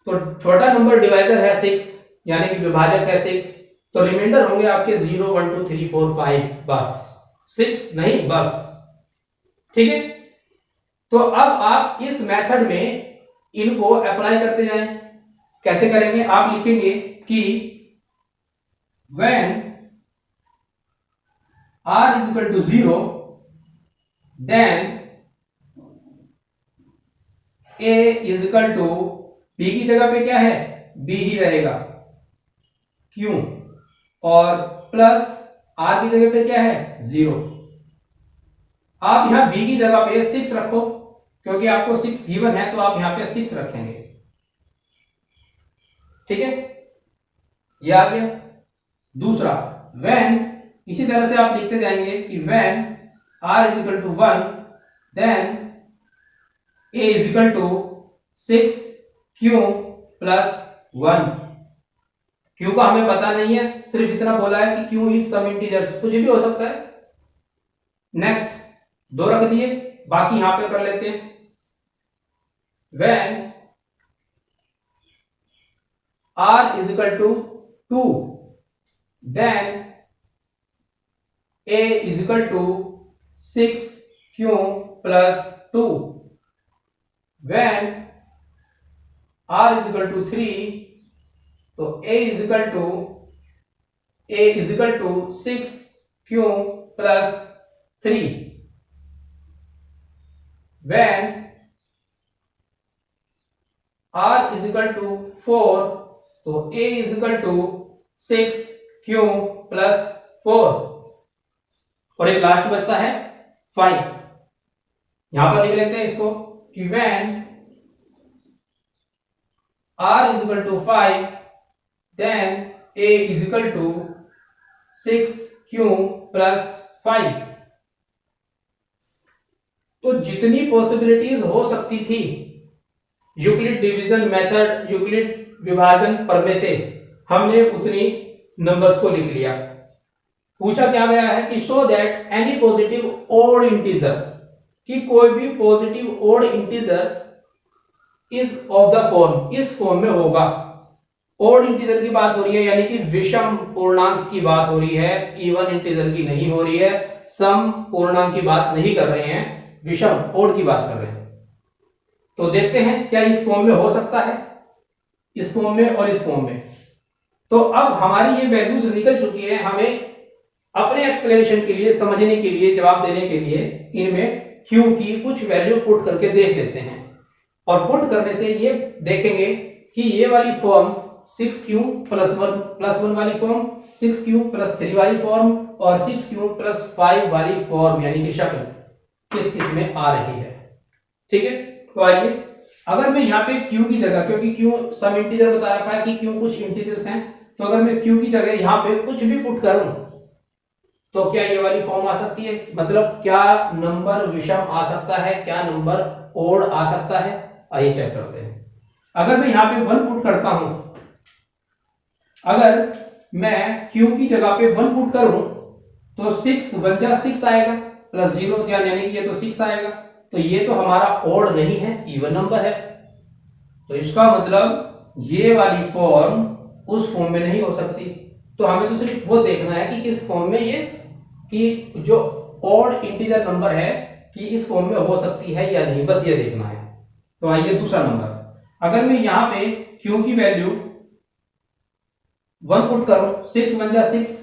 तो छोटा नंबर डिवाइजर है 6 यानी कि विभाजक है 6, तो रिमाइंडर होंगे आपके 0 1 2 3 4 5, बस 6 नहीं, बस। ठीक है। तो अब आप इस मेथड में इनको अप्लाई करते जाएं। कैसे करेंगे? आप लिखेंगे कि when r is equal to 0 then a is equal to b की जगह पे क्या है, b ही रहेगा, क्यों, और प्लस r की जगह पे क्या है 0। आप यहां b की जगह पे 6 रखो क्योंकि आपको 6 गिवन है, तो आप यहां पे 6 रखेंगे। ठीक है, ये आ गया। दूसरा when, इसी तरह से आप लिखते जाएंगे कि when r is equal to 1 then a is equal to 6 q plus 1। q का हमें पता नहीं है, सिर्फ इतना बोला है कि q इज सम इंटीजर्स, कुछ भी हो सकता है। नेक्स्ट 2 रख दिए, बाकी यहां पे कर लेते हैं। when r is equal to 2 then a is equal to 6q plus 2। when r is equal to 3 तो a is equal to 6q plus 3। when r is equal to 4 तो a is equal to 6q plus 4। और एक last बचता है 5, यहां पर लिख लेते हैं इसको कि when r is equal to 5 then a is equal to 6q Q plus 5। तो जितनी पॉसिबिलिटीज हो सकती थी यूक्लिड डिवीजन मेथड, यूक्लिड विभाजन प्रमेय से, हमने उतनी नंबर्स को लिख लिया। पूछा क्या गया है कि show that any positive odd integer, कि कोई भी positive odd integer is of the form, इस फॉर्म में होगा। ओड इंटीजर की बात हो रही है, यानी कि विषम पूर्णांक की बात हो रही है, इवन इंटीजर की नहीं हो रही है, सम पूर्णांक की बात नहीं कर रहे हैं, विषम ओड की बात कर रहे हैं। तो देखते हैं क्या इस फॉर्म में हो सकता है, इस फॉर्म में और इस फॉर्म में। तो अब हमारी ये वैल्यूज निकल चुकी है, हमें अपने एक्सप्लेनेशन के लिए, समझने के लिए, जवाब देने के लिए इनमें क्यू की कुछ वैल्यू पुट करके देख लेते हैं। और पुट करने से ये देखेंगे कि ये वाली फॉर्म्स 6q प्लस 1 वाली फॉर्म, 6q प्लस 3 वाली फॉर्म और 6q प्लस 5 वाली फॉर्म यानी कि शक्ल किस किस में आ रही है। ठीक है, तो आइए, अगर मैं यहाँ पे q की जगह, क्योंकि q सम इंटीजर बता रखा है कि q कुछ इंटीजर्स हैं, तो अगर मैं q की जगह यहाँ पे कुछ भी पुट करूं तो क्या ये वाली फॉर्म आ सकती है, मतलब क्या नंबर विषम आ सकता है, क्या नंबर ओड आ सकता है। आइए चेक करते हैं। अगर मैं यहाँ पे 1 पुट करता हूं, अगर मैं q की जगह पे 1 पुट करूं तो 6 1 जा 6 आएगा प्लस 0 यानी कि ये तो 6 आएगा। तो ये तो हमारा ओड नहीं है, इवन नंबर है। तो इसका मतलब ये वाली फॉर्म उस फॉर्म में नहीं हो सकती। तो हमें तो सिर्फ वो देखना है कि किस फॉर्म में ये, कि जो ओड इंटीजर नंबर है कि इस फॉर्म में हो सकती है या नहीं, बस ये देखना है। तो आइए दूसरा नंबर, अगर मैं यहां पे q की वैल्यू 1 पुट करूं, 6 1 जा 6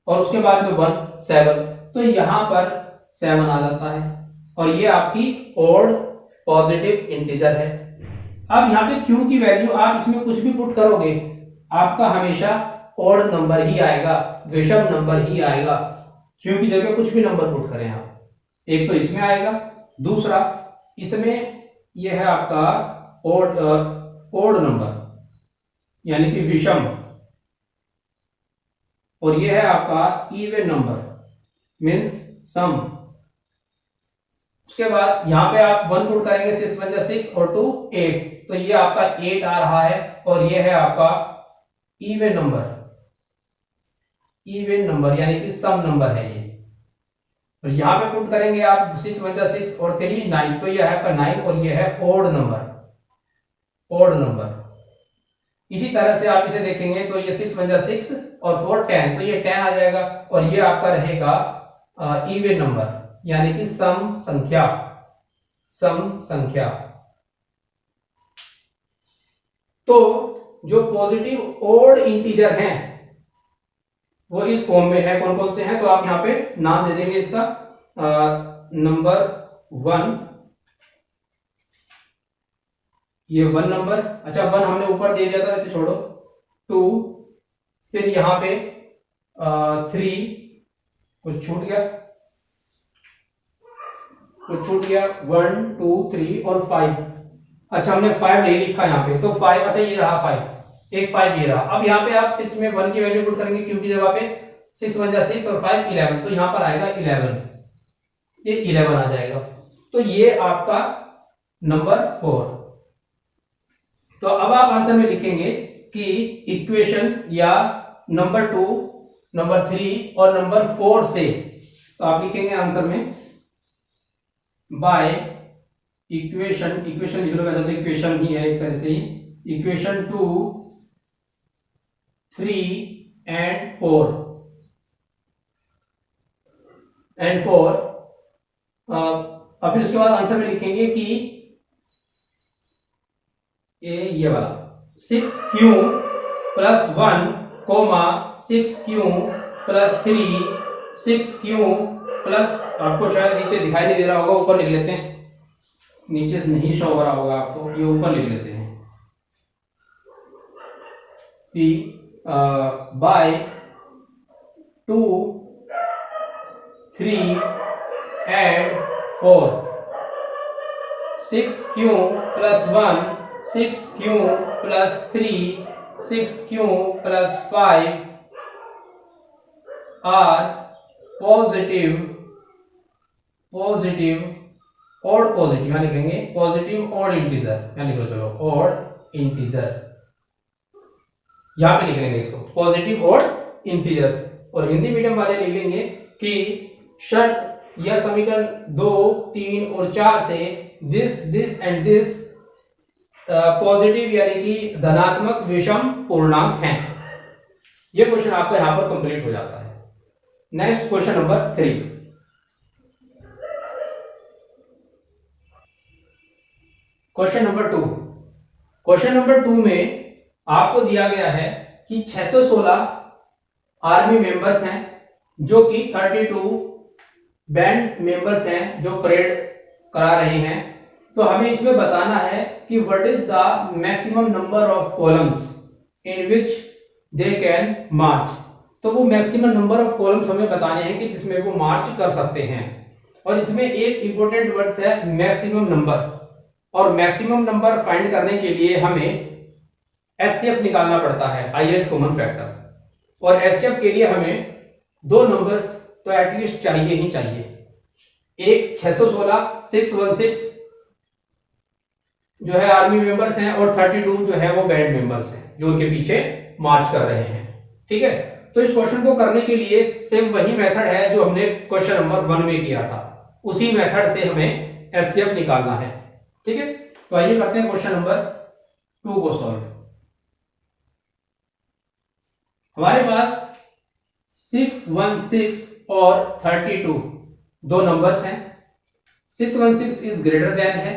और उसके बाद में 1 7, तो यहां पर 7 आ जाता है और ये आपकी ओड पॉजिटिव इंटीजर है। अब यहाँ पे q की वैल्यू आप इसमें कुछ भी पुट करोगे, आपका हमेशा ओड नंबर ही आएगा, विषम नंबर ही आएगा। q की जगह कुछ भी नंबर पुट करें आप, एक तो इसमें आएगा, दूसरा इसमें यह है आपका ओड नंबर यानी कि विषम, और यह है आपका इवन नंबर मींस सम। उसके बाद यहां पे आप 1 पुट करेंगे, 6 1 जा 6 और 2 8, तो ये आपका 8 आ रहा है और ये है आपका इवन नंबर, इवन नंबर यानी कि सम नंबर है ये। तो यहां पे पुट करेंगे आप 6 1 जा 6 और 3 9, तो ये है आपका 9 और ये है ओड नंबर, ओड नंबर। इसी तरह से आप इसे देखेंगे तो ये 6 1 जा 6 और 4 10, तो ये 10 आ जाएगा और ये आपका रहेगा इवन नंबर यानी कि सम संख्या, सम संख्या। तो जो पॉजिटिव ओड इंटीजर हैं वो इस फॉर्म में है, कौन कौन से हैं, तो आप यहां पे नाम दे देंगे इसका। नंबर 1, ये 1 नंबर, अच्छा 1 हमने ऊपर दे दिया था, इसे छोड़ो। 2, फिर यहां पे 3, कुछ छूट गया, कुछ छूट गया, 1 2 3 और 5। अच्छा हमने 5 नहीं लिखा यहाँ पे, तो 5, अच्छा ये रहा 5, एक 5 ये रहा। अब यहाँ पे आप 6 में 1 की वैल्यू पुट करेंगे q की जगह पे, 6 1 जा 6 और 5 11, तो यहाँ पर आएगा 11, ये 11 आ जाएगा। तो ये आपका नंबर 4। तो अब आप आंसर में लिखेंगे कि इक्वेशन या नंबर 2, नंबर 3 और नंबर 4 से, तो आप लिखेंगे आंसर में बाय इक्वेशन, इक्वेशन लिख लो, वैसे तो इक्वेशन ही है एक तरह से ही, इक्वेशन 2 3 एंड 4 अब फिर उसके बाद आंसर में लिखेंगे कि ये वाला 6q plus 1 coma 6q plus 3 6q plus, आपको शायद नीचे दिखाई नहीं दे रहा होगा, ऊपर लिख लेते हैं, नीचे नहीं शो हो रहा होगा आपको, ये ऊपर लिख लेते हैं p by 2 3 and 4, 6q plus 1 6q plus 3 6q plus 5 are positive और पॉजिटिव, यहां लिखेंगे पॉजिटिव और इंटीजर, यहां लिख लो चलो और इंटीजर, यहां पे लिख लेंगे इसको पॉजिटिव और इंटीजर। और हिंदी मीडियम वाले लिखेंगे कि शर्त या समीकरण 2, 3 और 4 से दिस एंड दिस पॉजिटिव यानी कि धनात्मक विषम पूर्णांक हैं। ये क्वेश्चन आपका यहां पर कंप्लीट हो जाता है। Next question number 3। Question number 2 में आपको दिया गया है कि 616 आर्मी मेंबर्स हैं जो कि 32 बैंड मेंबर्स हैं जो परेड करा रहे हैं। तो हमें इसमें बताना है कि what is the maximum number of columns in which they can march. तो वो मैक्सिमम नंबर ऑफ कॉलम्स हमें बताने हैं कि जिसमें वो मार्च कर सकते हैं। और इसमें एक इंपॉर्टेंट वर्ड्स है मैक्सिमम नंबर, और मैक्सिमम नंबर फाइंड करने के लिए हमें एचसीएफ निकालना पड़ता है, हाईएस्ट कॉमन फैक्टर। और एचसीएफ के लिए हमें 2 नंबर्स तो एटलीस्ट चाहिए ही चाहिए। एक 616 616 जो है आर्मी मेंबर्स हैं, और 32 जो है वो बैंड मेंबर्स हैं जो उनके पीछे मार्च कर रहे हैं। ठीक है, तो इस क्वेश्चन को करने के लिए सेम वही मेथड है जो हमने क्वेश्चन नंबर 1 में किया था, उसी मेथड से हमें एचसीएफ निकालना है। ठीक है, तो आइए करते हैं क्वेश्चन नंबर 2 को सॉल्व। हमारे पास 616 और 32 दो नंबर्स हैं। 616 इज ग्रेटर देन है,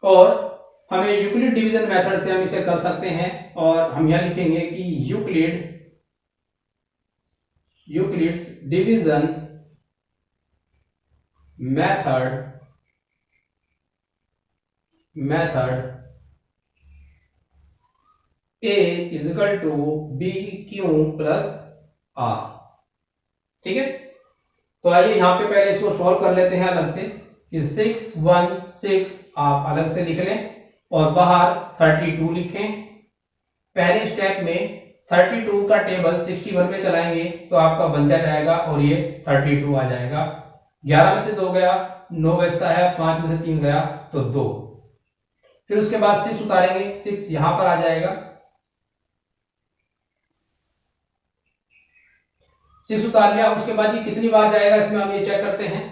और हमें यूक्लिड डिवीजन मेथड से हम इसे कर सकते हैं। और हम यहां लिखेंगे कि Euclid's division method A is equal to B Q plus r. ठीक है, तो आइए यहां पे पहले इसको सॉल्व कर लेते हैं अलग से कि 616 आप अलग से लिख लें और बाहर 32 लिखें। पहले स्टेप में 32 का टेबल 61 में चलाएंगे तो आपका बन जाएगा, और ये 32 आ जाएगा। 11 में से 2 गया, 9 बचता है, 5 में से 3 गया तो 2। फिर उसके बाद 6 उतारेंगे, 6 यहां पर आ जाएगा। 6 उतार लिया, उसके बाद ये कितनी बार जाएगा इसमें हम ये चेक करते हैं।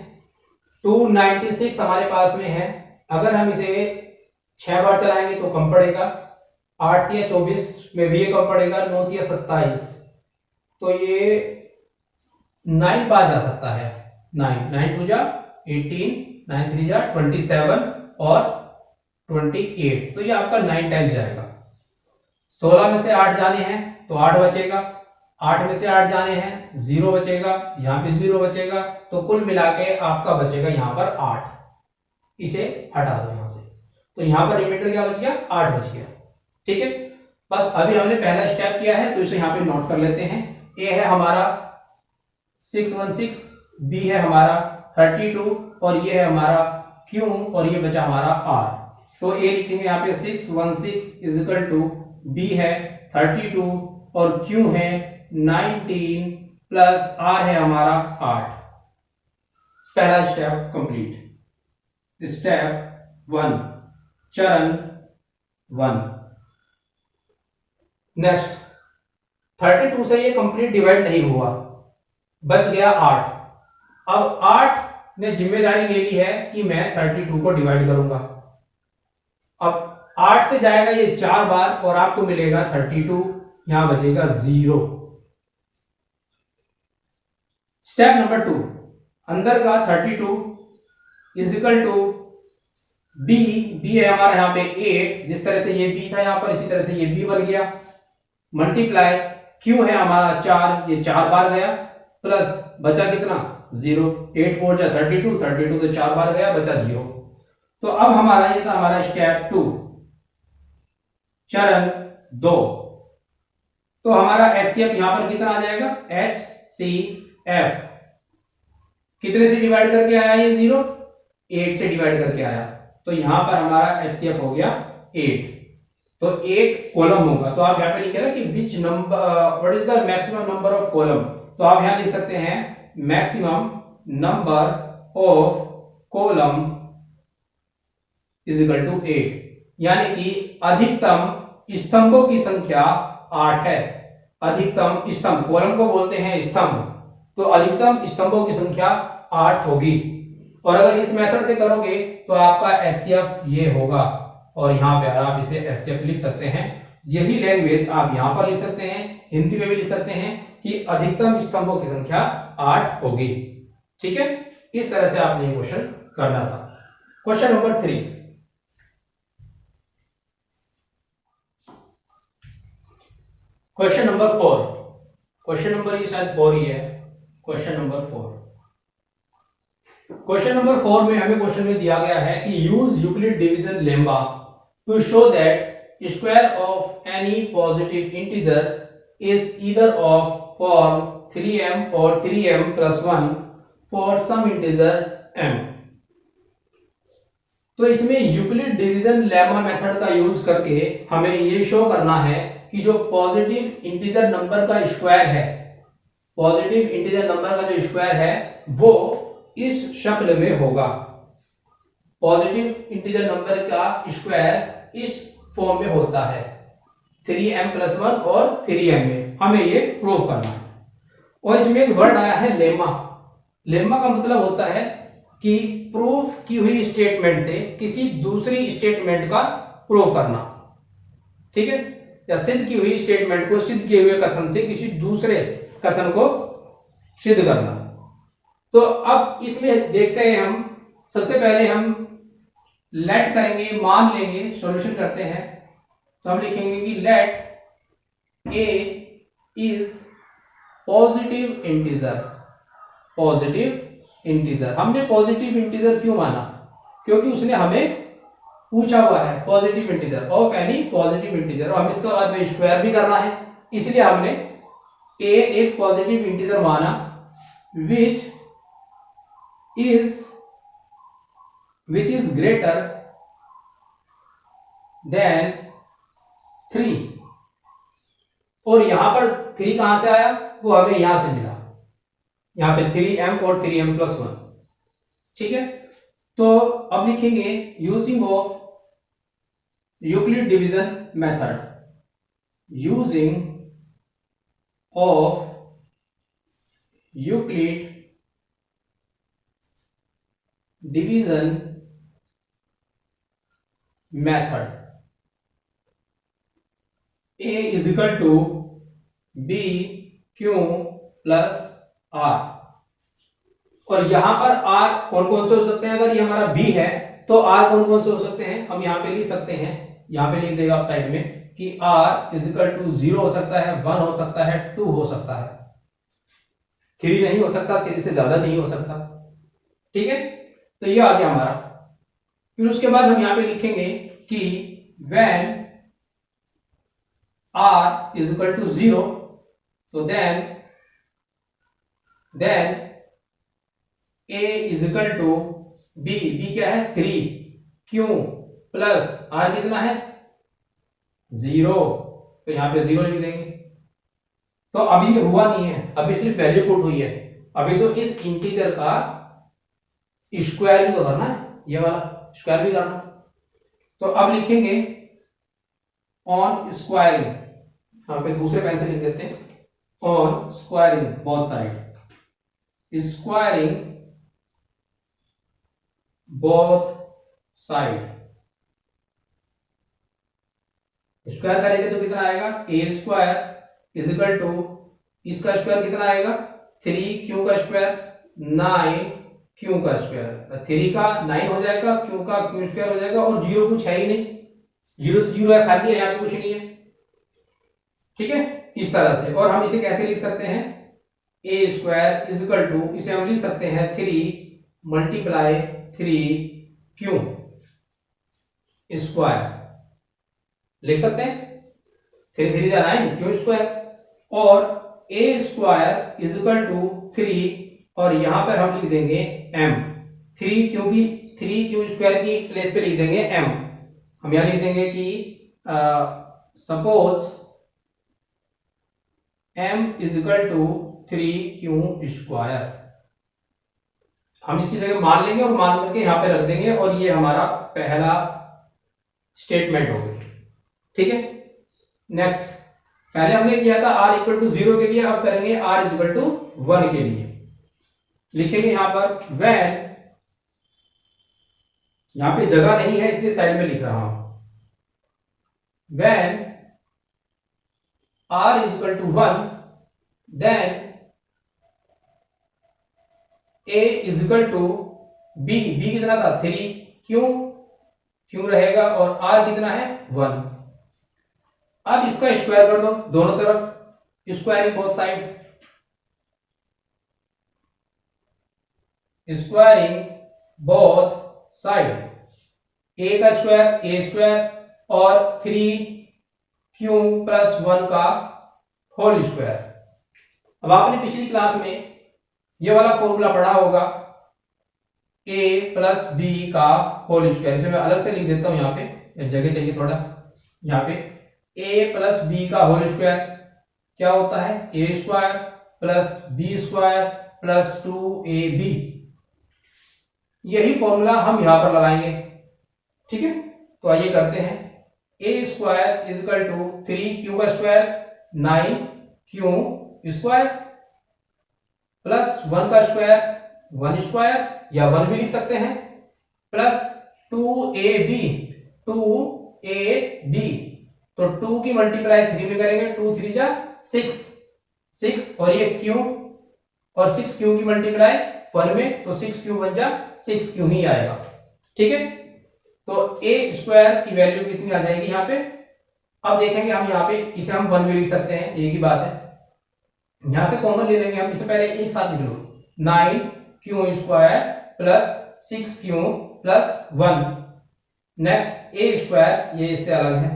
296 हमारे पास में है, अगर हम इसे 6 बार चलाएंगे तो कम पड़ेगा। 8 या 24 में भी ये कम पड़ेगा, 9 या 27, तो ये 9 बार जा सकता है। 9 2 जा 18, 9 3 जा 27 और 28, तो ये आपका 9 टाइम्स जाएगा। 16 में से 8 जाने हैं तो 8 बचेगा, 8 में से 8 जाने हैं 0 बचेगा, यहां पे 0 बचेगा, तो कुल मिला के आपका बचेगा यहां पर 8। इसे हटा दो यहां से, तो यहां पर रिमाइंडर क्या बच गया, 8 बच गया। ठीक है, बस अभी हमने पहला स्टेप किया है तो इसे यहां पे नोट कर लेते हैं। ए है हमारा 616, बी है हमारा 32 और ये है हमारा क्यू और ये बचा हमारा आर। तो ए लिखेंगे यहाँ पे 616 इज इक्वल टू बी है 32 और क्यू है 19 प्लस आर है हमारा 8। पहला स्टेप कंप्लीट। स्टेप 1, चरण 1। नेक्स्ट 32 से ये कंप्लीट डिवाइड नहीं हुआ, बच गया 8। अब 8 ने जिम्मेदारी ले ली है कि मैं 32 को डिवाइड करूंगा। अब 8 से जाएगा ये 4 बार और आपको मिलेगा 32, यहां बचेगा 0। स्टेप नंबर 2, अंदर का 32 इज इक्वल टू बी है हमारा यहाँ पे 8, जिस तरह से ये बी था यहां पर इसी तरह से ये बी बन गया, मल्टीप्लाई क्यू है हमारा 4, ये 4 बार गया, प्लस बचा कितना 0। 8 4 जा 32, 32 से 4 बार गया, बचा 0। तो अब हमारा ये था हमारा स्टेप 2, चरण 2। तो हमारा एचसीएफ यहां पर कितना आ जाएगा, एचसीएफ कितने से डिवाइड करके आया, ये 0 8 से डिवाइड करके आया, तो यहां पर हमारा एचसीएफ हो गया 8। तो 8 कॉलम होगा, तो आप यहां पे लिखे ना कि which number what is the maximum number of column, तो आप यहां लिख सकते हैं maximum number of column is equal to 8, यानी कि अधिकतम स्तंभों की संख्या 8 है। अधिकतम स्तंभ, कॉलम को बोलते हैं स्तंभ, तो अधिकतम स्तंभों की संख्या 8 होगी। और अगर इस मेथड से करोगे तो आपका एचसीएफ ये होगा, और यहां पे आप इसे एचसीएफ लिख सकते हैं। यही लैंग्वेज आप यहां पर लिख सकते हैं, हिंदी में भी लिख सकते हैं कि अधिकतम स्तंभों की संख्या 8 होगी। ठीक है, इस तरह से आपने ये क्वेश्चन करना था। Question number 3, question number 4, question number ये शायद 4 ही है। क्वेश्चन नंबर 4, क्वेश्चन नंबर 4 में हमें क्वेश्चन में दिया गया है कि use Euclid division lemma to show that square of any positive integer is either of form 3m और 3m plus 1 for some integer m। तो इसमें यूक्लिड डिवीजन लेम्मा मेथड का यूज करके हमें ये शो करना है कि जो पॉजिटिव इंटीजर नंबर का स्क्वायर है, पॉजिटिव इंटीजर नंबर का जो स्क्वायर है वो इस शक्ल में होगा। पॉजिटिव इंटीजर नंबर का स्क्वायर इस फॉर्म में होता है, 3m plus 1 और 3m में। हमें ये प्रूव करना है। और इसमें एक वर्ड आया है लेम्मा। लेम्मा का मतलब होता है कि प्रूफ की हुई स्टेटमेंट से किसी दूसरी स्टेटमेंट का प्रूव करना। ठीक है, या सिद्ध की हुई स्टेटमेंट को सिद्ध किए हुए कथन से किसी दूसरे कथन को सिद्ध करना। तो अब इसमें देखते हैं, हम सबसे पहले हम लेट करेंगे, मान लेंगे, सॉल्यूशन करते हैं। तो हम लिखेंगे कि let a is positive integer. Positive integer, हमने पॉजिटिव इंटीजर क्यों माना? क्योंकि उसने हमें पूछा हुआ है positive integer of any positive integer, और हम इसके बाद में स्क्वायर भी करना है, इसलिए हमने a एक पॉजिटिव इंटीजर माना विच इज ग्रेटर देन 3। और यहां पर 3 कहां से आया? वो हमें यहां से मिला, यहां पे 3m और 3m plus 1। ठीक है, तो अब लिखेंगे using of Euclid division method, using of Euclid division method, a is equal to b q plus r। और यहां पर r कौन कौन से हो सकते हैं? अगर ये हमारा b है तो r कौन कौन से हो सकते हैं? हम यहां पे लिख सकते हैं, यहां पे लिख देगा आप साइड में कि r इज इक्वल टू 0 हो सकता है, 1 हो सकता है, 2 हो सकता है, 3 नहीं हो सकता, 3 से ज्यादा नहीं हो सकता। ठीक है, तो ये आ गया हमारा। फिर उसके बाद हम यहां पे लिखेंगे कि when r is equal to 0, so then a is equal to b क्या है? 3, q प्लस r कितना है? 0, तो यहां पे 0 लिख देंगे। तो अभी ये हुआ नहीं है, अभी सिर्फ वैल्यू पुट हुई है, अभी तो इस इंटीजर का स्क्वायर भी तो करना है, ये वाला स्क्वायर भी करना। तो अब लिखेंगे ऑन स्क्वायरिंग, यहां पे दूसरे पेन से लिख देते हैं, on squaring both side, squaring both side. Square करेंगे तो कितना आएगा? ए स्क्वायर इज इक्वल टू, इसका स्क्वायर कितना आएगा? 3 क्यू का स्क्वायर 9 क्यू का स्क्वायर, 3 का 9 हो जाएगा, क्यू का क्यू स्क्वायर हो जाएगा, और 0 कुछ है ही नहीं, 0 तो 0 है, खाली है, यहाँ पे कुछ नहीं है। ठीक है, इस तरह से। और हम इसे कैसे लिख सकते हैं? ए स्क्वायर इज इक्वल टू, इसे हम लिख सकते हैं 3 मल्टीप्लाई 3 क्यू स्क्वायर, लिख सकते हैं 3 3 जा 9 क्यू स्क्वायर, और ए स्क्वायर इज इक्वल टू 3, और यहां पर हम लिख देंगे m, 3 क्योंकि 3 क्यू स्क्वायर की प्लेस पे लिख देंगे m। हम यहां लिख देंगे कि suppose m is equal to 3q²। हम इसकी जगह मान लेंगे और मान करके यहां पे रख देंगे और ये हमारा पहला स्टेटमेंट हो गया। ठीक है, नेक्स्ट पहले हमने किया था r=0 के लिए, अब करेंगे r=1 के लिए। लिखेंगे यहां पर व्हेन, यहां पे जगह नहीं है इसलिए साइड में लिख रहा हूं, when r=1 then a=b, b कितना था 3, क्यों रहेगा और r कितना है 1। अब इसका स्क्वायर कर दो दोनों तरफ, squaring both side, squaring both side, a का स्क्वायर a² और 3q+1 का होल स्क्वायर। अब आपने पिछली क्लास में ये वाला फॉर्मूला पढ़ा होगा a+b का होल स्क्वायर। इसे मैं अलग से लिख देता हूं, यहाँ पे जगह चाहिए थोड़ा, यहाँ पे a+b का होल स्क्वायर क्या होता है a² + b² + 2ab। यही फॉर्मूला हम यहां पर लगाएंगे। ठीक है, तो आइए करते हैं। a² = 3q² 9q² + 1 का स्क्वायर 1² या 1 भी लिख सकते हैं, प्लस 2ab, तो 2 की मल्टीप्लाई 3 में करेंगे, 2 3 जा 6 और ये q और 6q की मल्टीप्लाई 1 में, तो 6q बन जा 6q ही आएगा। ठीक है, तो a² की वैल्यू कितनी आ जाएगी यहाँ पे। अब देखेंगे हम यहाँ पे, इसे हम 1 भी लिख सकते हैं, एक ही बात है, यहां से कॉमन ले लेंगे हम। इसे पहले एक साथ लिख लो, 9q² + 6q + 1। नेक्स्ट a², ये इससे अलग है,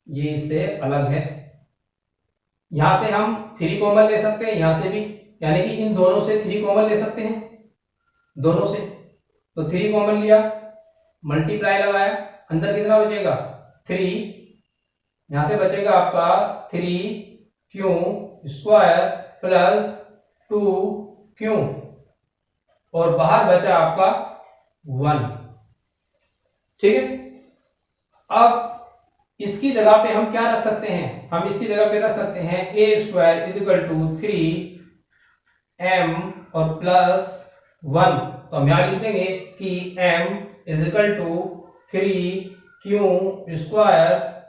ये इससे अलग है। यहां से हम 3 कॉमन ले सकते हैं, यहां से भी, यानी कि इन दोनों से 3 कॉमन ले सकते हैं, दोनों से। तो 3 कॉमन लिया, मल्टीप्लाई लगाया, अंदर कितना बचेगा 3, यहां से बचेगा आपका 3q² + 2q और बाहर बचा आपका 1। ठीक है, अब इसकी जगह पे हम क्या रख सकते हैं, हम इसकी जगह पे रख सकते हैं a² = 3m और +1। तो हम यहां लिख देंगे कि m = 3q²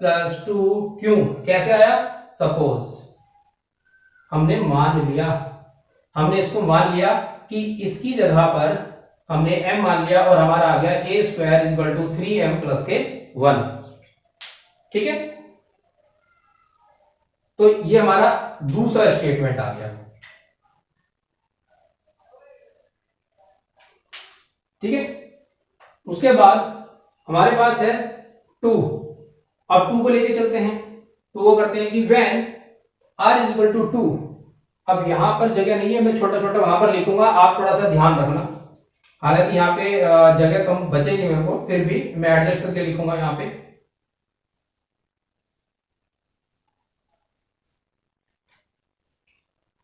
+ 2q। कैसे आया, सपोज हमने मान लिया, हमने इसको मान लिया कि इसकी जगह पर हमने m मान लिया और हमारा आ गया a² = 3m + 1। ठीक है, तो ये हमारा दूसरा स्टेटमेंट आ गया। ठीक है, उसके बाद हमारे पास है 2। अब 2 को लेके चलते हैं, तो वो करते हैं कि व्हेन r = 2। अब यहां पर जगह नहीं है, मैं छोटा छोटा वहां पर लिखूंगा, आप थोड़ा सा ध्यान रखना। हालांकि यहाँ पे जगह कम बचेगी मेरे को, फिर भी मैं एडजस्ट करके लिखूंगा यहाँ पे।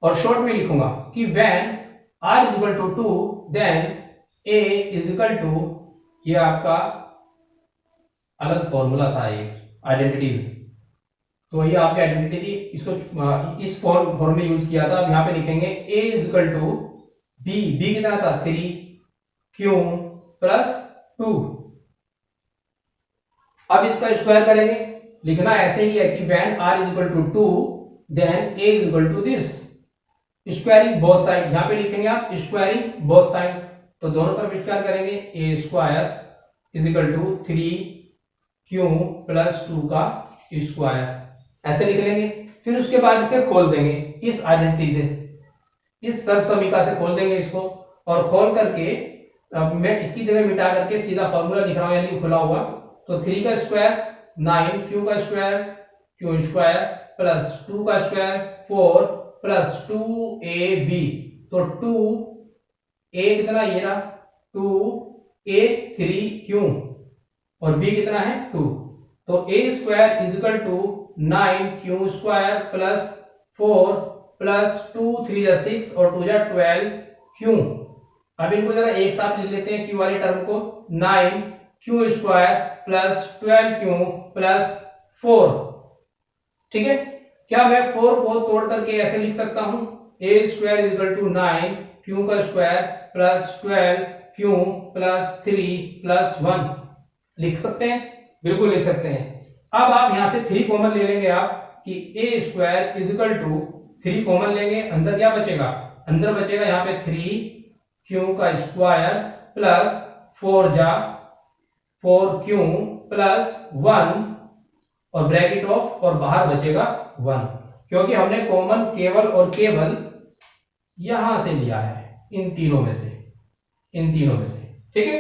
और शॉर्ट में लिखूंगा कि व्हेन r = 2 देन a = ये आपका अलग फॉर्मूला था, एक आइडेंटिटीज, तो ये आपकी आइडेंटिटी थी, इसको इस फॉर्म में यूज किया था। अब यहां पे लिखेंगे a = b कितना था 3q + 2। अब इसका स्क्वायर करेंगे, लिखना ऐसे ही है कि when r = 2 then a = this, squaring both side. यहां पे लिखेंगे आप स्क्वायरिंग बोथ साइड, तो दोनों तरफ स्क्वायर करेंगे, a² = 3q + 2 का स्क्वायर, ऐसे लिख लेंगे। फिर उसके बाद इसे खोल देंगे, इस आइडेंटिटी से, इस सर्वसमीका से खोल देंगे इसको, और खोल करके अब मैं इसकी जगह मिटा करके सीधा फॉर्मूला लिख रहा हूं, यानी खुला हुआ। तो 3 का स्क्वायर 9, q का स्क्वायर q² + 2 का स्क्वायर 4 + 2ab। तो 2a कितना, ये रहा 2a 3q और b कितना है 2। तो a² = 9q² + 4 प्लस 2 3 जा 6 और 2 जा 12 क्यू। अब इनको जरा एक साथ लिख लेते हैं क्यू वाले टर्म को। 9 Q square plus 12 Q plus 4। ठीक है, क्या मैं 4 को तोड़ करके ऐसे लिख सकता हूं, A square is equal to 9 Q का square plus 12 Q plus 3 plus 1। लिख सकते हैं, बिल्कुल लिख सकते हैं। अब आप यहां से 3 कॉमन ले लेंगे आप कि A square is equal to 3 common लेंगे, अंदर क्या बचेगा, अंदर बचेगा यहाँ पे 3 क्यू का स्क्वायर प्लस 4 जा 4 क्यू प्लस 1 और ब्रैकेट ऑफ और बाहर बचेगा 1, क्योंकि हमने कॉमन केवल और केवल यहां से लिया है, इन तीनों में से, इन तीनों में से। ठीक है,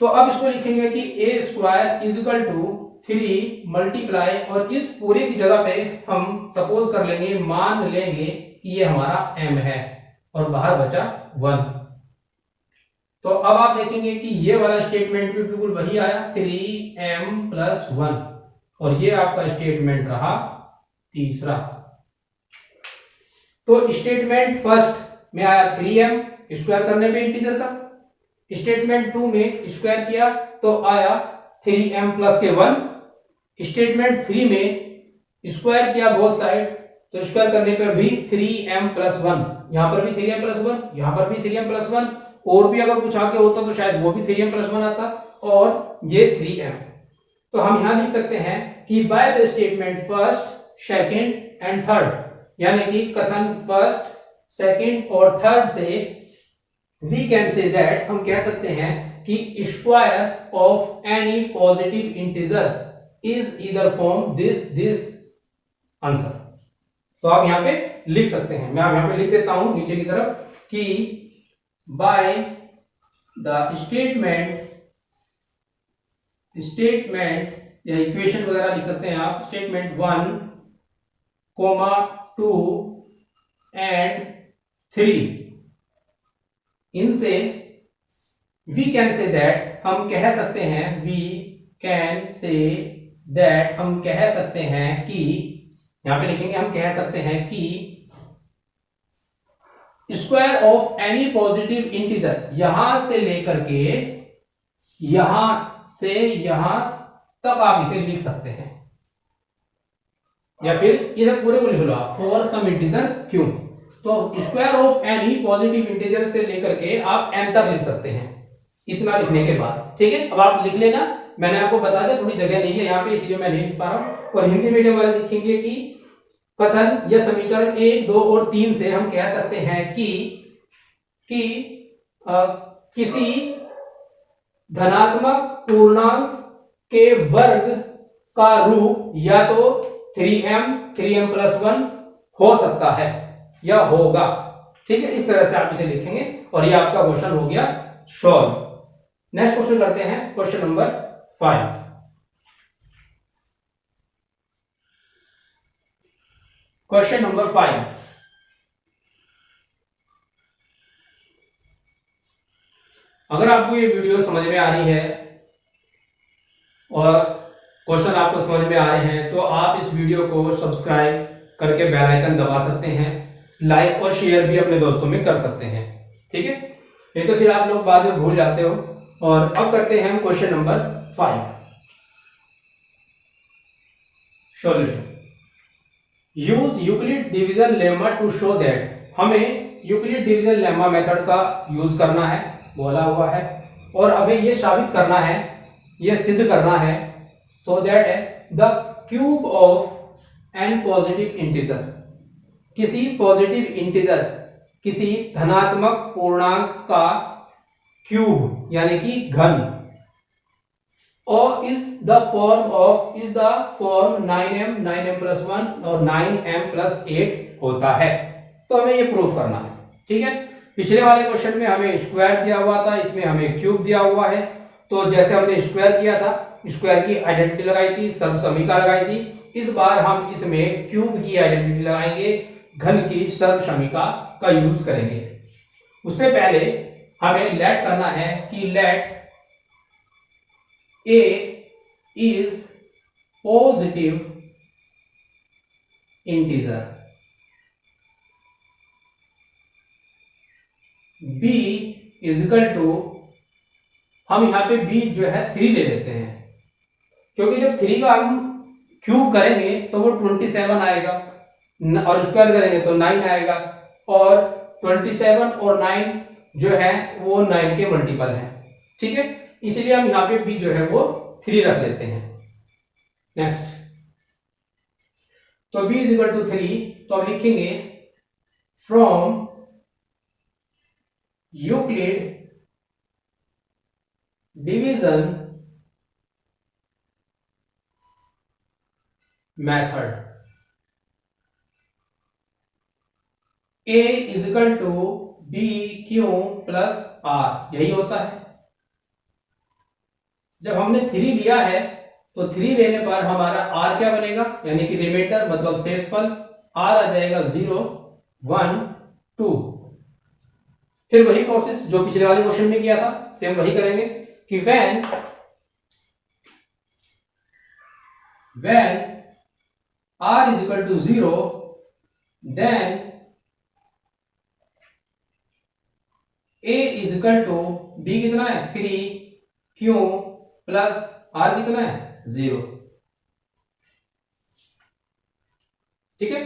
तो अब इसको लिखेंगे कि A square is equal to 3 multiply, और इस पूरे की जगह पे हम सपोज कर लेंगे, मान लेंगे कि ये हमारा m है और बाहर बचा 1। तो अब आप देखेंगे कि ये वाला स्टेटमेंट भी बिल्कुल वही आया, 3m प्लस 1, और ये आपका स्टेटमेंट रहा तीसरा। तो स्टेटमेंट फर्स्ट में आया 3m स्क्वायर करने पे इंटीजर का, स्टेटमेंट 2 में स्क्वायर किया तो आया 3m प्लस के 1, स्टेटमेंट 3 में स्क्वायर किया बोथ साइड तो स्क्वायर करने पर भी 3m प्लस 1, यहां पर भी 3m प्लस 1, यहां पर भी 3m प्लस 1, और भी अगर कुछ आगे होता तो शायद वो भी 3m प्लस 1 आता, और ये 3m। तो हम यहां लिख सकते हैं कि by the statement first second and third, यानी कि कथन फर्स्ट सेकंड और थर्ड से वी कैन से दैट, हम कह सकते हैं कि square of any positive integer is either form this answer. तो आप यहां पे लिख सकते हैं, मैं यहां पे लिख देता हूं नीचे की तरफ कि बाय द स्टेटमेंट या इक्वेशन वगैरह लिख सकते हैं आप, स्टेटमेंट 1, 2 एंड 3, इनसे वी कैन से दैट, हम कह सकते हैं, वी कैन से दैट, हम कह सकते हैं कि, यहां पे लिखेंगे हम कह सकते हैं कि square of any positive integer, यहां से लेकर के यहां से यहां तक आप इसे लिख सकते हैं, या फिर ये सब पूरे को लिख लो आप, फॉर सम इंटीजर क्यू। तो square of any positive integer से लेकर के आप m तक लिख सकते हैं, इतना लिखने के बाद। ठीक है, अब आप लिख लेना, मैंने आपको बता दिया थोड़ी जगह नहीं है यहाँ पे इसलिए मैं नहीं लिख पा रहा हूं। और हिंदी मीडियम वाले लिखेंगे कि कथन या समीकरण 1, 2 और 3 से हम कह सकते हैं कि किसी धनात्मक पूर्णांक के वर्ग का रूप या तो 3m प्लस 1 हो सकता है या होगा। ठीक है, इस तरह से आप इसे लिखेंगे और ये आपका क्वेश्चन हो गया सॉल्व। नेक्स्ट क्वेश्चन करते हैं, क्वेश्चन नंबर 5। क्वेश्चन नंबर 5, अगर आपको ये वीडियो समझ में आ रही है और क्वेश्चन आपको समझ में आ रहे हैं तो आप इस वीडियो को सब्सक्राइब करके बेल आइकन दबा सकते हैं, लाइक और शेयर भी अपने दोस्तों में कर सकते हैं। ठीक है, नहीं तो फिर आप लोग बाद में भूल जाते हो। और अब करते हैं हम question number 5, solution. Use Euclid division lemma to show that, हमें यूक्लिड डिवीजन लेमा मेथड का यूज करना है, बोला हुआ है, और हमें यह साबित करना है, यह सिद्ध करना है, so that the cube of an positive integer, किसी पॉजिटिव इंटीजर, किसी धनात्मक पूर्णांक का क्यूब यानी कि घन, और is the form 9m plus 1 और 9m प्लस 8 होता है। तो हमें ये प्रूफ करना है। ठीक है, पिछले वाले क्वेश्चन में हमें स्क्वायर दिया हुआ था, इसमें हमें क्यूब दिया हुआ है। तो जैसे हमने स्क्वायर किया था, स्क्वायर की आइडेंटिटी लगाई थी, सर्वसमीका लगाई थी, इस बार हम इसमें क्यूब की आइडेंटिटी लगाएंगे, घन की सर्वसमीका का यूज करेंगे। उससे पहले हमें लेट करना है कि let A is positive integer, b is equal to, हम यहां पे b जो है 3 ले लेते हैं, क्योंकि जब 3 का हम क्यूब करेंगे तो वो 27 आएगा, और स्क्वायर करेंगे तो 9 आएगा, और 27 और 9 जो है वो 9 के मल्टीपल है। ठीक है, इसलिए हम यहाँ पे b जो है वो 3 रख लेते हैं। नेक्स्ट, तो b इज इक्वल टू 3, तो अब लिखेंगे from Euclid division method a is equal to B Q plus r, यही होता है। जब हमने 3 लिया है तो 3 लेने पर हमारा r क्या बनेगा, यानी कि रिमाइंडर मतलब शेषफल r आ जाएगा 0 1 2। फिर वही प्रोसेस जो पिछले वाले क्वेश्चन में किया था, सेम वही करेंगे कि when r is equal to 0 then a is equal to b कितना है 3 q प्लस r कितना है 0। ठीक है,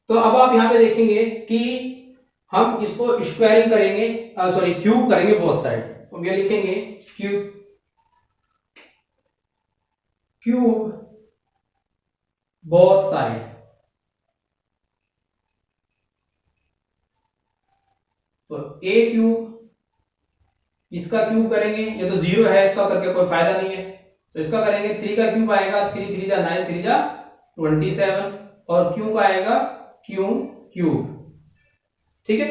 तो अब आप यहां पे देखेंगे कि हम इसको स्क्वायरिंग करेंगे, सॉरी क्यूब करेंगे बोथ साइड, तो ये लिखेंगे क्यूब बोथ साइड, तो a क्यूब, इसका क्यूब करेंगे, ये तो 0 है, इसका करके कोई फायदा नहीं है, तो इसका करेंगे 3 का क्यूब आएगा 3 3 जा 9 3 जा 27, और क्यू का आएगा क्यू क्यूब। ठीक है,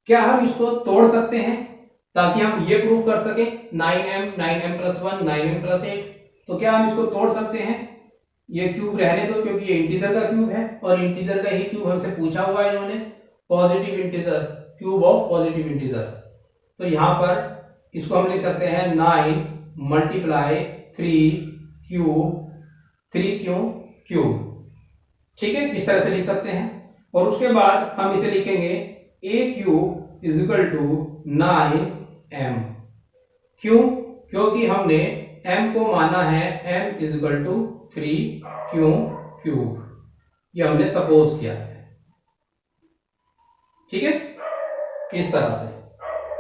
क्या हम इसको तोड़ सकते हैं ताकि हम ये प्रूव कर सके 9m प्लस 1 9m प्लस 8, तो क्या हम इसको तोड़ सकते हैं? ये क्यूब रहने दो, क्योंकि ये इंटीजर का क्यूब है और इंटीजर का ही क्यूब हमसे पूछा हुआ है इन्होंने, positive integer, cube of positive integer. तो यहां पर इसको हम लिख सकते हैं 9 मल्टीप्लाई 3 क्यूब 3 क्यूब। ठीक है, इस तरह से लिख सकते हैं, और उसके बाद हम इसे लिखेंगे a cube is equal to 9m। क्यों? क्योंकि हमने m को माना है m is equal to 3 cube, ये हमने सपोज किया है। ठीक है, इस तरह से।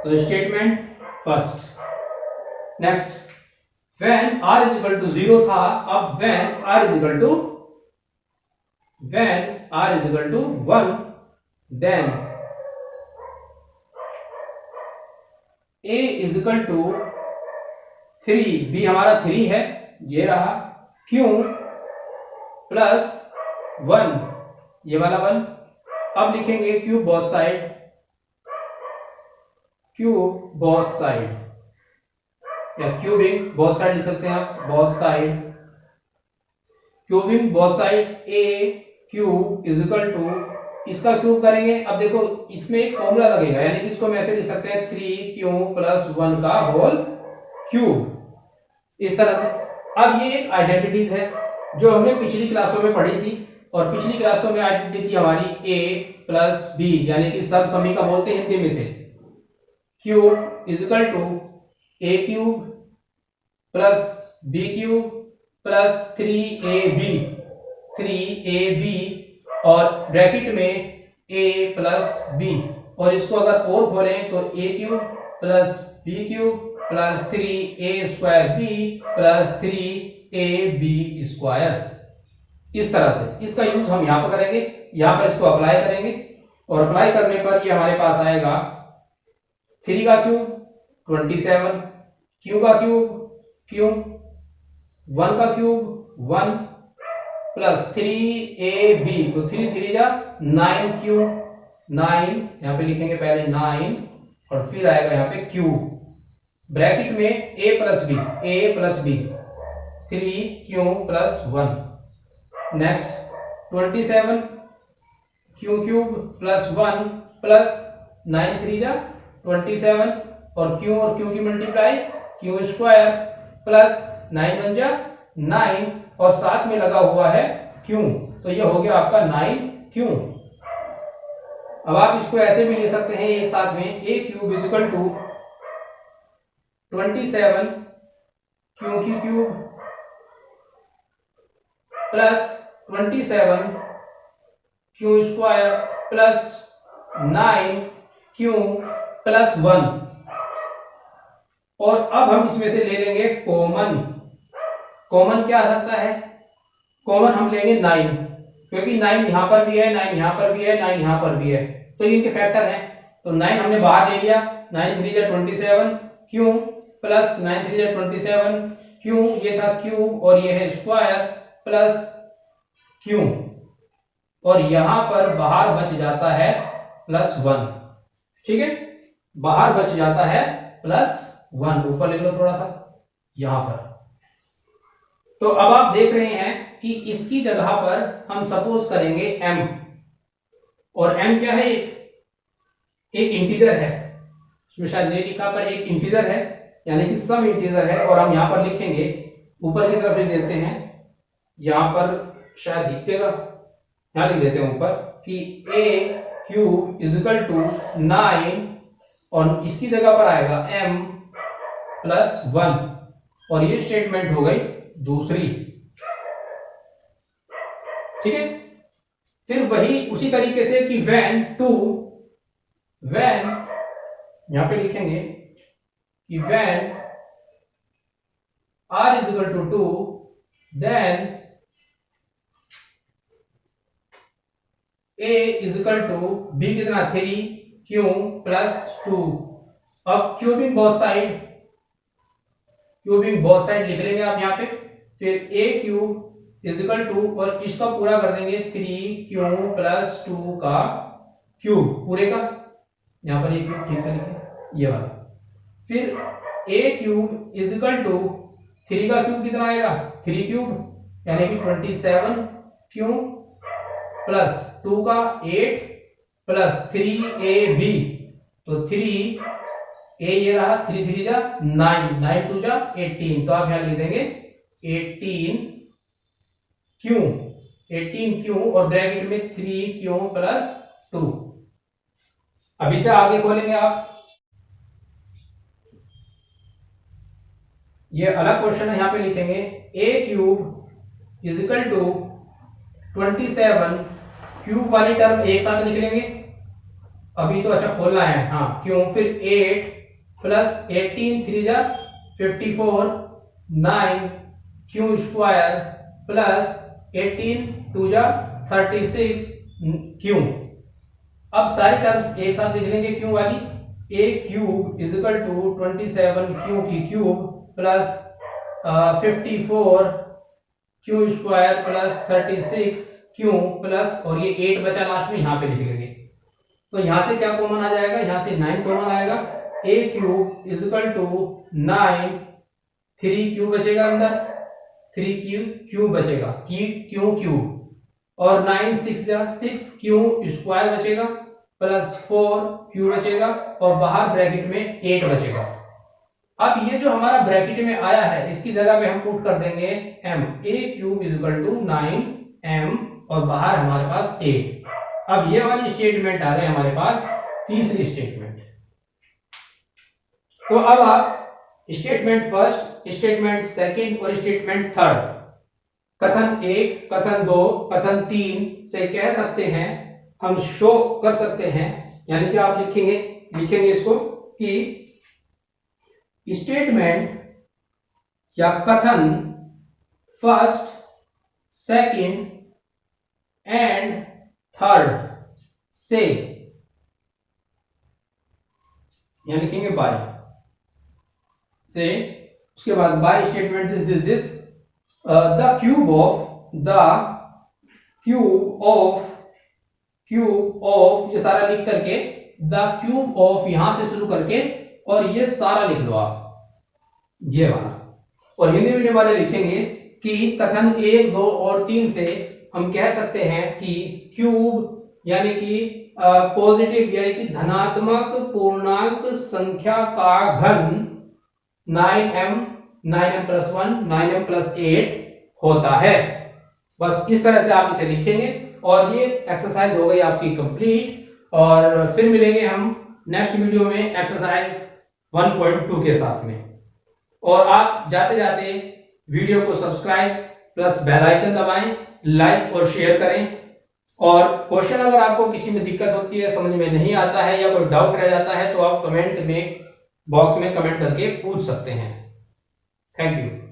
तो statement first. Next, when r is equal to 0 था, अब when r is equal to 1 then a is equal to 3, b हमारा 3 है, ये रहा, q प्लस 1, ये वाला 1। अब लिखेंगे क्यूब बोथ साइड, या क्यूबिंग बोथ साइड लिख सकते हैं आप, both side, cubing both side a cube is equal to, इसका क्यूब करेंगे। अब देखो इसमें एक फॉर्मूला लगेगा, यानी कि इसको हम ऐसे लिख सकते हैं 3q प्लस 1 का होल क्यूब, इस तरह से। अब ये एक आइडेंटिटीज है जो हमने पिछली क्लासों में पढ़ी थी, और पिछली क्लासों में आइडेंटिटी थी हमारी a प्लस b, यानी कि सब समीका बोलते हैं हिंदी में से, cube is equal to a cube plus b cube plus 3ab, और ब्रैकेट में a प्लस b, और इसको अगर और खोलें तो a cube plus b cube plus 3a square b plus 3ab square, इस तरह से। इसका यूज हम यहाँ पर करेंगे, यहाँ पर इसको अप्लाई करेंगे, और अप्लाई करने पर ये हमारे पास आएगा 3 का क्यूब 27, q का क्यूब 1 का क्यूब 1 प्लस 3ab, तो 3 3 जा 9q, 9 यहाँ पे लिखेंगे पहले 9, और फिर आएगा यहाँ पे क्यूब, ब्रैकेट में a plus b 3q plus 1। Next 27 q cube plus 1 plus 9 3 जा 27, और q की मल्टीप्लाई q स्क्वायर प्लस 9 1 जा 9, और साथ में लगा हुआ है क्यू। तो ये हो गया आपका 9q। अब आप इसको ऐसे भी ले सकते हैं एक साथ में, a cube is equal to 27 Q की cube plus 27 Q square plus 9q plus 1। और अब हम इसमें से ले लेंगे कॉमन। कॉमन क्या आ सकता है? कॉमन हम लेंगे 9, क्योंकि 9 यहां पर भी है, 9 यहां पर भी है, 9 यहां पर भी है, तो इनके फैक्टर हैं। तो 9 हमने बाहर ले लिया, 9 3 जा 27 क्यू प्लस 9 3 जा 27 क्यू, ये था क्यूब और ये है स्क्वायर प्लस क्यू, और यहां पर बाहर बच जाता है +1। ठीक है, बाहर बच जाता है +1। ऊपर लिख लो थोड़ा सा यहां पर। तो अब आप देख रहे हैं कि इसकी जगह पर हम सपोज करेंगे m, और m क्या है? एक इंटीजर है, इसमें शायद नहीं लिखा पर एक इंटीजर है, यानी कि सम इंटीजर है। और हम यहां पर लिखेंगे, ऊपर की तरफ लिख देते हैं, यहां पर शायद दिखेगा, यहां लिख देते हैं ऊपर कि a cube is equal to 9, और इसकी जगह पर आएगा m प्लस 1, और ये स्टेटमेंट हो गई दूसरी। ठीक है, फिर वही उसी तरीके से कि when यहां पे लिखेंगे कि when r is equal to 2, then a is equal to b कितना 3 q प्लस 2। अब क्यूबिंग बोथ साइड लिख लेंगे आप यहाँ पे, फिर a cube is equal to, और इसका पूरा कर देंगे 3q प्लस 2 का क्यूब पूरे का, यहां पर ये क्यूब ठीक से लिखें ये वाला। फिर a cube is equal to 3 का क्यूब कितना आएगा 3 क्यूब, यानी कि 27 क्यूब प्लस 2 का 8 प्लस 3ab, तो 3a ये रहा, 3 3 जा 9, 9 2 जा 18, तो आप यहां लिख देंगे 18 क्यू और ब्रैकेट में 3q प्लस 2। अभी से आगे खोलेंगे आप, ये अलग क्वेश्चन है, यहां पे लिखेंगे a cube is equal to 27, cube वाली टर्म एक साथ लिख लेंगे अभी तो, अच्छा खोलना है हाँ क्यों, फिर 8 प्लस 18 3 जा 54 9 क्यू स्क्वायर प्लस 18 2 जा 36 क्यू। अब सारी टर्म्स एक साथ लिख लेंगे क्यू वाली, a cube is equal to 27 Q की cube plus 54 Q square plus 36 Q plus, और ये 8 बचा लास्ट में, यहां पे लिख लेंगे। तो यहां से क्या कॉमन आ जाएगा, यहां से 9 कॉमन आएगा, a cube is equal to 9, 3 q बचेगा अंदर, 3 क्यू बचेगा क्यू क्यूब, और 9 6 जा 6 क्यू स्क्वायर बचेगा प्लस 4 क्यू बचेगा, और बाहर ब्रैकेट में 8 बचेगा। अब ये जो हमारा ब्रैकेट में आया है इसकी जगह पे हम पुट कर देंगे m, a cube is equal to 9m, और बाहर हमारे पास 8। अब ये वाली स्टेटमेंट आ गई हमारे पास, तीसरी स्टेटमेंट। तो अब आप स्टेटमेंट फर्स्ट, स्टेटमेंट सेकंड और स्टेटमेंट थर्ड, कथन 1, कथन 2, कथन 3 से कह सकते हैं, हम शो कर सकते हैं, यानी कि आप लिखेंगे इसको कि स्टेटमेंट या कथन फर्स्ट, सेकंड एंड थर्ड से, यहां लिखेंगे बाय से, उसके बाद by statement this the cube of ये सारा लिख करके, द क्यूब ऑफ यहां से शुरू करके और ये सारा लिख लो आप ये वाला, और हिंदी मीडियम वाले लिखेंगे कि कथन 1, 2 और 3 से हम कह सकते हैं कि क्यूब यानी कि पॉजिटिव यानी कि धनात्मक पूर्णांक संख्या का घन 9m प्लस 1 9m प्लस 8 होता है। बस इस तरह से आप इसे लिखेंगे और ये एक्सरसाइज हो गई आपकी कंप्लीट। और फिर मिलेंगे हम नेक्स्ट वीडियो में एक्सरसाइज 1.2 के साथ में। और आप जाते जाते वीडियो को सब्सक्राइब प्लस बेल आइकन दबाएं, लाइक और शेयर करें। और क्वेश्चन अगर आपको किसी में दिक्कत होती है, समझ में नहीं आता है या कोई डाउट रह जाता है तो आप कमेंट में बॉक्स में कमेंट करके पूछ सकते हैं। Thank you.